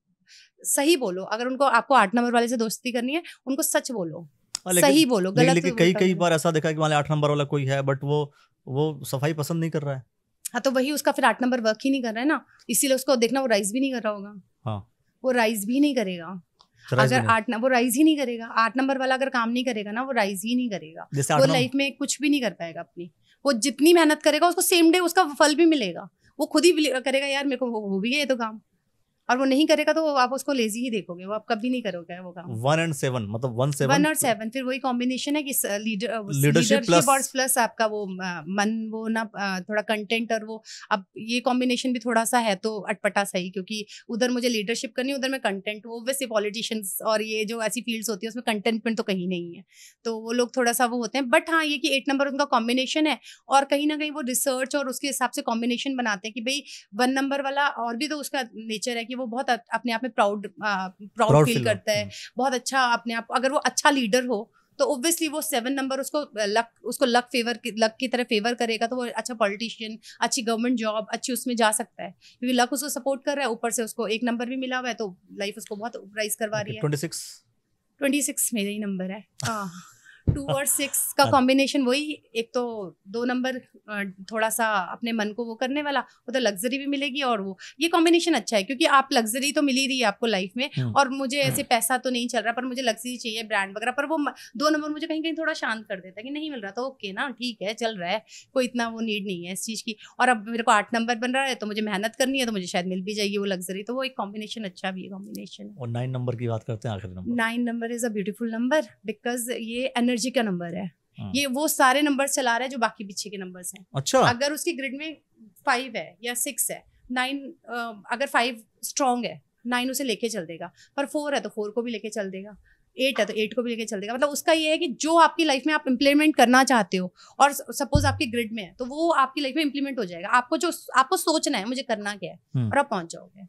सही बोलो। अगर उनको आपको 8 नंबर वाले से दोस्ती करनी है, उनको सच बोलो, सही बोलो, गलत। लेकिन कई बार ऐसा देखा कि 8 नंबर वाला कोई है, बट वो सफाई पसंद नहीं कर रहा है। हाँ, तो वही उसका फिर 8 नंबर वर्क ही नहीं कर रहा है ना, इसीलिए उसको देखना, वो राइज भी नहीं कर रहा होगा। हाँ, वो राइज भी नहीं करेगा। अगर 8 वो राइज ही नहीं करेगा। 8 नंबर वाला अगर काम नहीं करेगा ना, वो राइज ही नहीं करेगा। वो लाइफ में कुछ भी नहीं कर पाएगा अपनी। वो जितनी मेहनत करेगा उसको सेम डे उसका फल भी मिलेगा। वो खुद ही करेगा, यार मेरे को हो भी है ये तो काम। और वो नहीं करेगा तो आप उसको लेजी ही देखोगे, वो आप कभी नहीं करोगे वो काम। 1 and 7 मतलब 1 7 1 और 7 फिर वही कॉम्बिनेशन है कि लीडरशिप और प्लस आपका वो मन, वो ना थोड़ा कंटेंट, और वो अब ये कॉम्बिनेशन भी थोड़ा सा है तो अटपटा सही, क्योंकि उधर मुझे लीडरशिप करनी, उधर में कंटेंट, वो वैसे पॉलिटिशियंस और ये जो ऐसी फील्ड्स होती है उसमें कंटेंटमेंट तो कहीं नहीं है, तो वो लोग थोड़ा सा वो होते हैं। बट हाँ, ये कि 8 नंबर उनका कॉम्बिनेशन है, और कहीं ना कहीं वो रिसर्च और उसके हिसाब से कॉम्बिनेशन बनाते हैं कि भाई 1 नंबर वाला, और भी तो उसका नेचर है कि वो बहुत अपने आप में प्राउड फील करता है, बहुत अच्छा अपने आप, अगर वो अच्छा लीडर हो तो ऑब्वियसली वो 7 नंबर उसको लक की तरह फेवर करेगा, तो वो अच्छा पॉलिटिशियन, अच्छी गवर्नमेंट जॉब, अच्छी उसमें जा सकता है, क्योंकि लक उसको सपोर्ट कर रहा है, ऊपर से उसको 1 नंबर भी मिला हुआ है, तो लाइफ उसको बहुत राइज करवा रही है। 26 मेरा ही नंबर है। 2 और 6 का कॉम्बिनेशन, वही एक तो 2 नंबर थोड़ा सा अपने मन को वो करने वाला, वो तो लग्जरी भी मिलेगी, और वो ये कॉम्बिनेशन अच्छा है क्योंकि आप लग्जरी तो मिल ही रही है आपको लाइफ में, और मुझे ऐसे पैसा तो नहीं चल रहा, पर मुझे लग्जरी चाहिए, ब्रांड वगैरह, पर वो 2 नंबर मुझे कहीं कहीं थोड़ा शांत कर देता है कि नहीं मिल रहा तो ओके ना, ठीक है, चल रहा है, कोई इतना वो नीड नहीं है इस चीज़ की, और अब मेरे को 8 नंबर बन रहा है तो मुझे मेहनत करनी है, तो मुझे शायद मिल भी जाएगी वो लग्जरी, तो वो एक कॉम्बिनेशन अच्छा भी है कॉम्बिनेशन। और 9 नंबर की बात करते हैं, आखिरी number 9 number is a beautiful number because ये एनर्जी का नंबर है, ये वो सारे नंबर चला रहा है जो बाकी पीछे के नंबर्स हैं। अच्छा, अगर उसकी ग्रिड में 5 है या 6 है, 9 अगर 5 स्ट्रॉन्ग है, 9 उसे लेके चल देगा, पर 4 है तो 4 को भी लेके चल देगा, 8 है तो 8 को भी लेके चल देगा। मतलब उसका ये है कि जो आपकी लाइफ में आप इम्प्लीमेंट करना चाहते हो, और सपोज आपकी ग्रिड में है, तो वो आपकी लाइफ में इम्प्लीमेंट हो जाएगा। आपको सोचना है मुझे करना क्या है, और आप पहुंच जाओगे।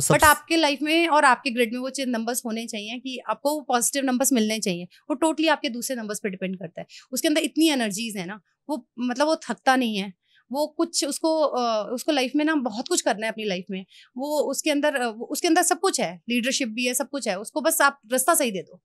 बट आपके लाइफ में और आपके ग्रिड में वो नंबर्स होने चाहिए कि आपको पॉजिटिव नंबर्स मिलने चाहिए, वो टोटली आपके दूसरे नंबर्स पे डिपेंड करता है। उसके अंदर इतनी एनर्जीज है ना, वो मतलब वो थकता नहीं है, वो कुछ उसको लाइफ में ना बहुत कुछ करना है अपनी लाइफ में, वो उसके अंदर सब कुछ है, लीडरशिप भी है, सब कुछ है, उसको बस आप रास्ता सही दे दो,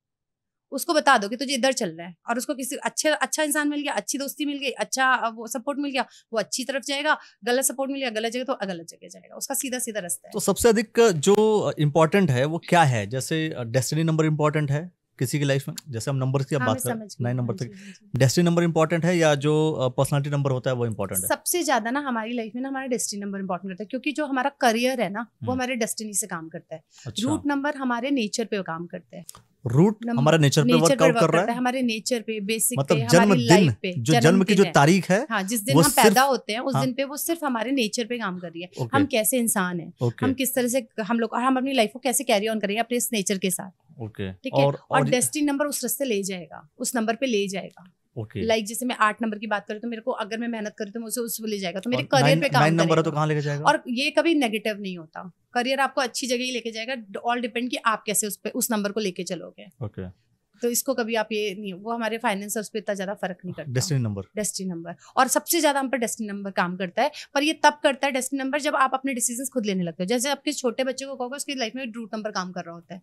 उसको बता दो कि तुझे इधर चल रहा है, और उसको किसी अच्छा इंसान मिल गया, अच्छी दोस्ती मिल गई, अच्छा वो सपोर्ट मिल गया, वो अच्छी तरफ जाएगा, गलत सपोर्ट मिल गया गलत जगह तो गलत जगह जाएगा, उसका सीधा सीधा रास्ता है। तो सबसे अधिक जो इम्पोर्टेंट है वो क्या है? जैसे डेस्टिनी नंबर इम्पोर्टेंट है किसी की लाइफ में, जैसे हम नंबर की बात करें 9 नंबर तक, डेस्टिनी नंबर इंपॉर्टेंट है या जो पर्सनालिटी नंबर होता है वो इंपॉर्टेंट है? सबसे ज्यादा ना हमारी लाइफ में ना हमारा डेस्टिनी नंबर इंपॉर्टेंट करता है, क्योंकि जो हमारा करियर है ना वो हमारे डेस्टिनी से काम करता है। अच्छा। रूट नंबर हमारे नेचर पे काम करता है, रूट हमारा नेचर पे वर्कआउट कर रहा है, हमारे नेचर पे, बेसिक मतलब पे, हमारी लाइफ पे, जो जन्म की जो तारीख है, हाँ, जिस दिन हम पैदा होते हैं उस दिन पे वो सिर्फ हमारे नेचर पे काम कर रही है। हम कैसे इंसान हैं, हम किस तरह से हम अपनी लाइफ को कैसे कैरी ऑन करेंगे अपने इस नेचर के साथ, ठीक है। और डेस्टिनी नंबर उस रास्ते ले जाएगा, उस नंबर पे ले जाएगा। लाइक जैसे मैं 8 नंबर की बात करूँ तो मेरे को अगर मैं मेहनत करूँ तो मुझे उसको ले जाएगा, तो मेरे करियर पे काम करेगा। 9 नंबर है तो कहाँ लेके जाएगा? और ये कभी नेगेटिव नहीं होता, करियर आपको अच्छी जगह ही लेके जाएगा, ऑल डिपेंड कि आप कैसे उस नंबर को लेके चलोगे। तो इसको कभी आप ये नहीं, वो हमारे फाइनेंस उस पर इतना ज्यादा फर्क नहीं करता। डेस्टिनी नंबर और सबसे ज्यादा हम पर डेस्टिनी नंबर काम करता है, पर ये तब करता है डेस्टिनी नंबर जब आप अपने डिसीजंस खुद लेने लगते हो। जैसे आपके छोटे बच्चे को कहोगे उसकी लाइफ में रूट नंबर काम कर रहा होता है,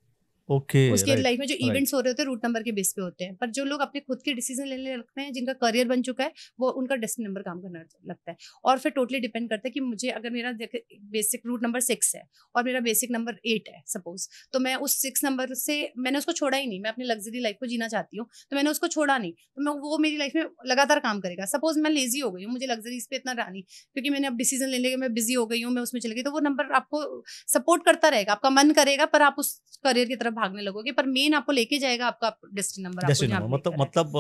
उसके लाइफ में जो इवेंट्स हो रहे होते हैं रूट नंबर के बेस पे होते हैं, पर जो लोग अपने खुद के डिसीजन लेने लगते हैं, जिनका करियर बन चुका है, वो उनका डेस्टिनी नंबर काम करना लगता है। और फिर टोटली डिपेंड करता है कि मुझे अगर मेरा बेसिक रूट नंबर 6 है और मेरा बेसिक नंबर 8 है सपोज, तो मैं उस 6 नंबर से मैंने उसको छोड़ा ही नहीं, मैं अपनी लग्जरी लाइफ को जीना चाहती हूँ तो मैंने उसको छोड़ा नहीं, तो वो मेरी लाइफ में लगातार काम करेगा। सपोज मैं लेजी हो गई हूँ, मुझे लग्जरीज पे इतना रहा नहीं, क्योंकि मैंने अब डिसीजन लेने के मैं बिजी हो गई हूँ, मैं उसमें चली गई, तो वो नंबर आपको सपोर्ट करता रहेगा, आपका मन करेगा, पर आप उस करियर की तरफ भागने लगोगे, पर मेन आपको लेके जाएगा आपका डेस्टिनी नंबर। मतलब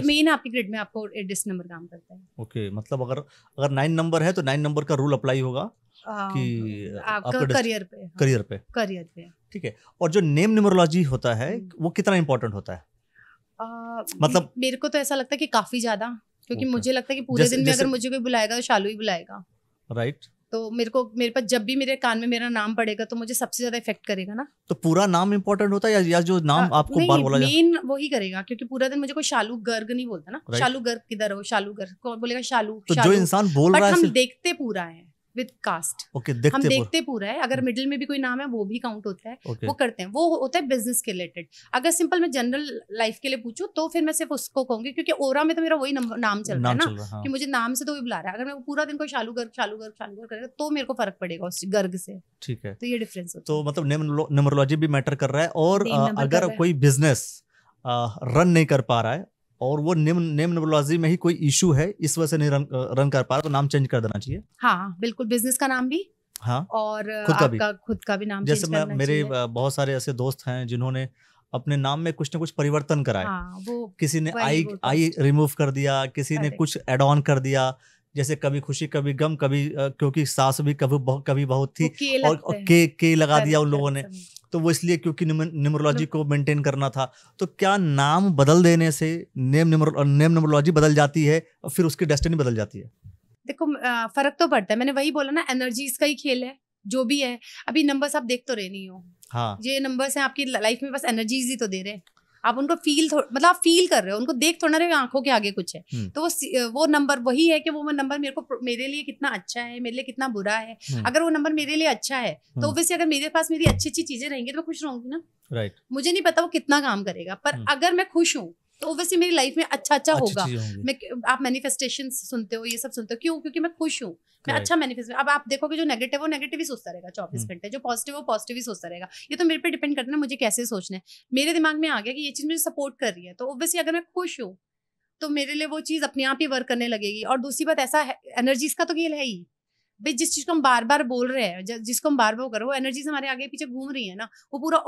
मेन आपकी ग्रिड में आपको डेस्टिनी नंबर काम करता है। ओके, मतलब अगर 9 नंबर है तो 9 नंबर का रूल अप्लाई होगा कि आपके करियर पे, ठीक है। और जो नेम न्यूमरोलॉजी होता है वो कितना इंपॉर्टेंट होता है? मतलब मेरे को तो ऐसा लगता है कि काफी ज्यादा, क्योंकि मुझे लगता है कि पूरे दिन में अगर मुझे कोई बुलाएगा तो शालू ही बुलाएगा, राइट। तो मेरे पास जब भी मेरे कान में मेरा नाम पड़ेगा तो मुझे सबसे ज्यादा इफेक्ट करेगा ना। तो पूरा नाम इंपॉर्टेंट होता है या जो नाम आपको बार बोला जाए? मेन वही करेगा, क्योंकि पूरा दिन मुझे कोई शालू गर्ग नहीं बोलता ना, शालू गर्ग किधर हो, शालू गर्ग कौन बोलेगा, शालू। तो जो इंसान बोल रहा है, हम देखते पूरा है विद कास्ट, हम देखते पूरा है, अगर मिडिल में भी कोई नाम है वो भी काउंट होता है, वो करते हैं, वो होता है बिजनेस के रिलेटेड। अगर सिंपल मैं जनरल लाइफ के लिए पूछूं तो फिर मैं सिर्फ उसको कहूंगी, क्योंकि ओरा में तो मेरा वही नाम चल रहा है ना, कि मुझे नाम से तो वही बुला रहा है। अगर मैं पूरा दिन कोई शालू गर्ग करेगा तो मेरे को फर्क पड़ेगा उस गर्ग से, ठीक है। तो ये डिफरेंस होता है। तो मतलब न्यूमरोलॉजी भी मैटर कर रहा है, और अगर कोई बिजनेस रन नहीं कर पा रहा है और वो नेम न्यूमरोलॉजी में ही कोई इशू है, इस वजह से नहीं रन कर पा रहा, तो नाम चेंज कर देना चाहिए। हाँ बिल्कुल, बिजनेस का नाम भी हाँ, और आपका खुद का भी नाम जैसे चेंज करना मेरे चाहिए। बहुत सारे ऐसे दोस्त हैं जिन्होंने अपने नाम में कुछ ना कुछ परिवर्तन कराए। हाँ, वो किसी ने वही वो तो आई रिमूव कर दिया, किसी ने करेक्ट कुछ एड ऑन कर दिया, जैसे कभी खुशी कभी गम, कभी क्योंकि सास भी कभी बहुत वो थी, के और लगते हैं। के लगा दिया उन करेक्ट लोगों करेक्ट ने। समझ। तो वो इसलिए क्योंकि न्यूमरोलॉजी नु- को मेंटेन करना था। तो क्या नाम बदल देने से नेम न्यूमरोलॉजी बदल जाती है और फिर उसकी डेस्टिनी बदल जाती है? देखो फर्क तो पड़ता है, मैंने वही बोला ना, एनर्जीज का ही खेल है जो भी है। अभी नंबर्स आप देख तो रहे नहीं हो, हाँ, ये नंबर्स हैं आपकी लाइफ में, बस एनर्जीज ही तो दे रहे हैं। आप उनको फील मतलब आप फील कर रहे हो, उनको देख थोड़ा रहे हो, आंखों के आगे कुछ है। तो वो नंबर वही है कि वो नंबर मेरे लिए कितना अच्छा है, मेरे लिए कितना बुरा है। अगर वो नंबर मेरे लिए अच्छा है तो ऑब्वियसली अगर मेरे पास मेरी अच्छी अच्छी चीजें रहेंगी तो मैं खुश रहूंगी ना। राइट। मुझे नहीं पता वो कितना काम करेगा, पर अगर मैं खुश हूँ तो ऑब्वियसली मेरी लाइफ में अच्छा होगा। मैं आप मैनिफेस्टेशन सुनते हो, ये सब सुनते हो, क्यों? क्योंकि मैं खुश हूँ, मैं अच्छा मैनिफेस्ट। अब आप देखोगे जो नेगेटिव वो नेगेटिव ही सोचता रहेगा 24 घंटे, जो पॉजिटिव वो पॉजिटिव ही सोचता रहेगा। ये तो मेरे पे डिपेंड करता है ना मुझे कैसे सोचना है। मेरे दिमाग में आ गया कि ये चीज मुझे सपोर्ट कर रही है, तो ऑब्वियसली अगर मैं खुश हूँ तो मेरे लिए वो चीज अपने आप ही वर्क करने लगेगी। और दूसरी बात ऐसा है, एनर्जीज का तो खेल है ही भाई। जिस चीज को हम बार बार बोल रहे हैं, जिसको हम बार बार कर रहे हैं, वो एनर्जीज हमारे आगे पीछे घूम रही है ना, वो पूरा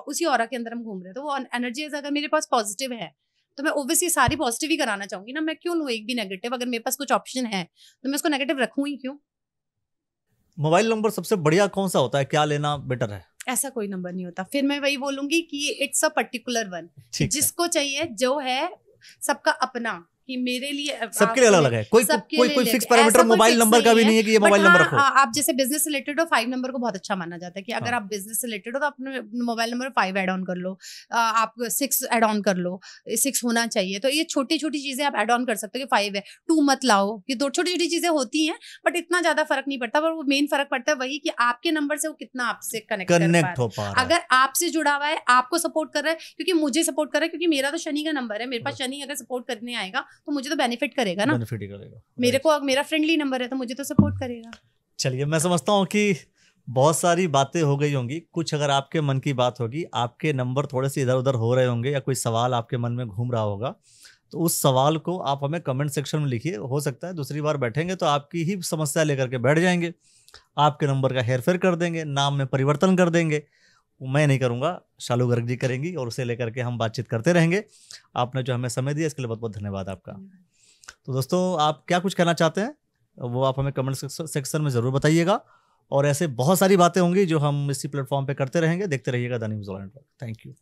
उसी ऑरा के अंदर हम घूम रहे हैं। तो वो एनर्जीज अगर मेरे पास पॉजिटिव है तो मैं ऑब्वियसली सारी पॉजिटिव ही कराना चाहूंगी ना। मैं क्यों लूँ एक भी नेगेटिव? अगर मेरे पास कुछ ऑप्शन है तो मैं उसको नेगेटिव रखूं ही क्यों? मोबाइल नंबर सबसे बढ़िया कौन सा होता है, क्या लेना बेटर है? ऐसा कोई नंबर नहीं होता, फिर मैं वही बोलूंगी कि इट्स अ पर्टिकुलर वन, जिसको चाहिए जो है सबका अपना, कि मेरे लिए सबके लिए अलग है। कोई फिक्स पैरामीटर मोबाइल नंबर का भी नहीं है कि ये मोबाइल नंबर रखो। आप जैसे बिजनेस रिलेटेड हो, 5 नंबर को बहुत अच्छा माना जाता है कि अगर आप बिजनेस रिलेटेड हो तो अपने मोबाइल नंबर 5 ऐड ऑन कर लो, आप 6 ऐड ऑन कर लो, 6 होना चाहिए। तो ये छोटी छोटी चीजें आप ऐड ऑन कर सकते हो कि 5 है, 2 मत लाओ, ये दो छोटी छोटी चीजें होती हैं, बट इतना ज्यादा फर्क नहीं पड़ता। पर वो मेन फर्क पड़ता है वही कि आपके नंबर से वो कितना आपसे कनेक्ट हो पा रहा है। अगर आपसे जुड़ा हुआ है, आपको सपोर्ट कर रहा है, क्योंकि मुझे सपोर्ट कर रहा है, क्योंकि मेरा तो शनि का नंबर है, मेरे पास शनि अगर सपोर्ट करने आएगा तो मुझे तो बेनिफिट करेगा ना, बेनिफिट ही करेगा। मेरे को मेरा फ्रेंडली नंबर है तो मुझे तो सपोर्ट करेगा। चलिए, मैं समझता हूँ कि बहुत सारी बातें हो गई होंगी। कुछ अगर आपके मन की बात होगी, आपके नंबर थोड़े से इधर उधर हो रहे होंगे या कोई सवाल आपके मन में घूम रहा होगा, तो उस सवाल को आप हमें कमेंट सेक्शन में लिखिए। हो सकता है दूसरी बार बैठेंगे तो आपकी ही समस्या लेकर के बैठ जाएंगे, आपके नंबर का हेरफेर कर देंगे, नाम में परिवर्तन कर देंगे। मैं नहीं करूँगा, शालू गर्ग जी करेंगी, और उसे लेकर के हम बातचीत करते रहेंगे। आपने जो हमें समय दिया इसके लिए बहुत बहुत धन्यवाद आपका। तो दोस्तों, आप क्या कुछ कहना चाहते हैं वो आप हमें कमेंट सेक्शन में ज़रूर बताइएगा, और ऐसे बहुत सारी बातें होंगी जो हम इसी प्लेटफॉर्म पे करते रहेंगे। देखते रहिएगा द न्यूज़ वाला नेटवर्क। Thank you.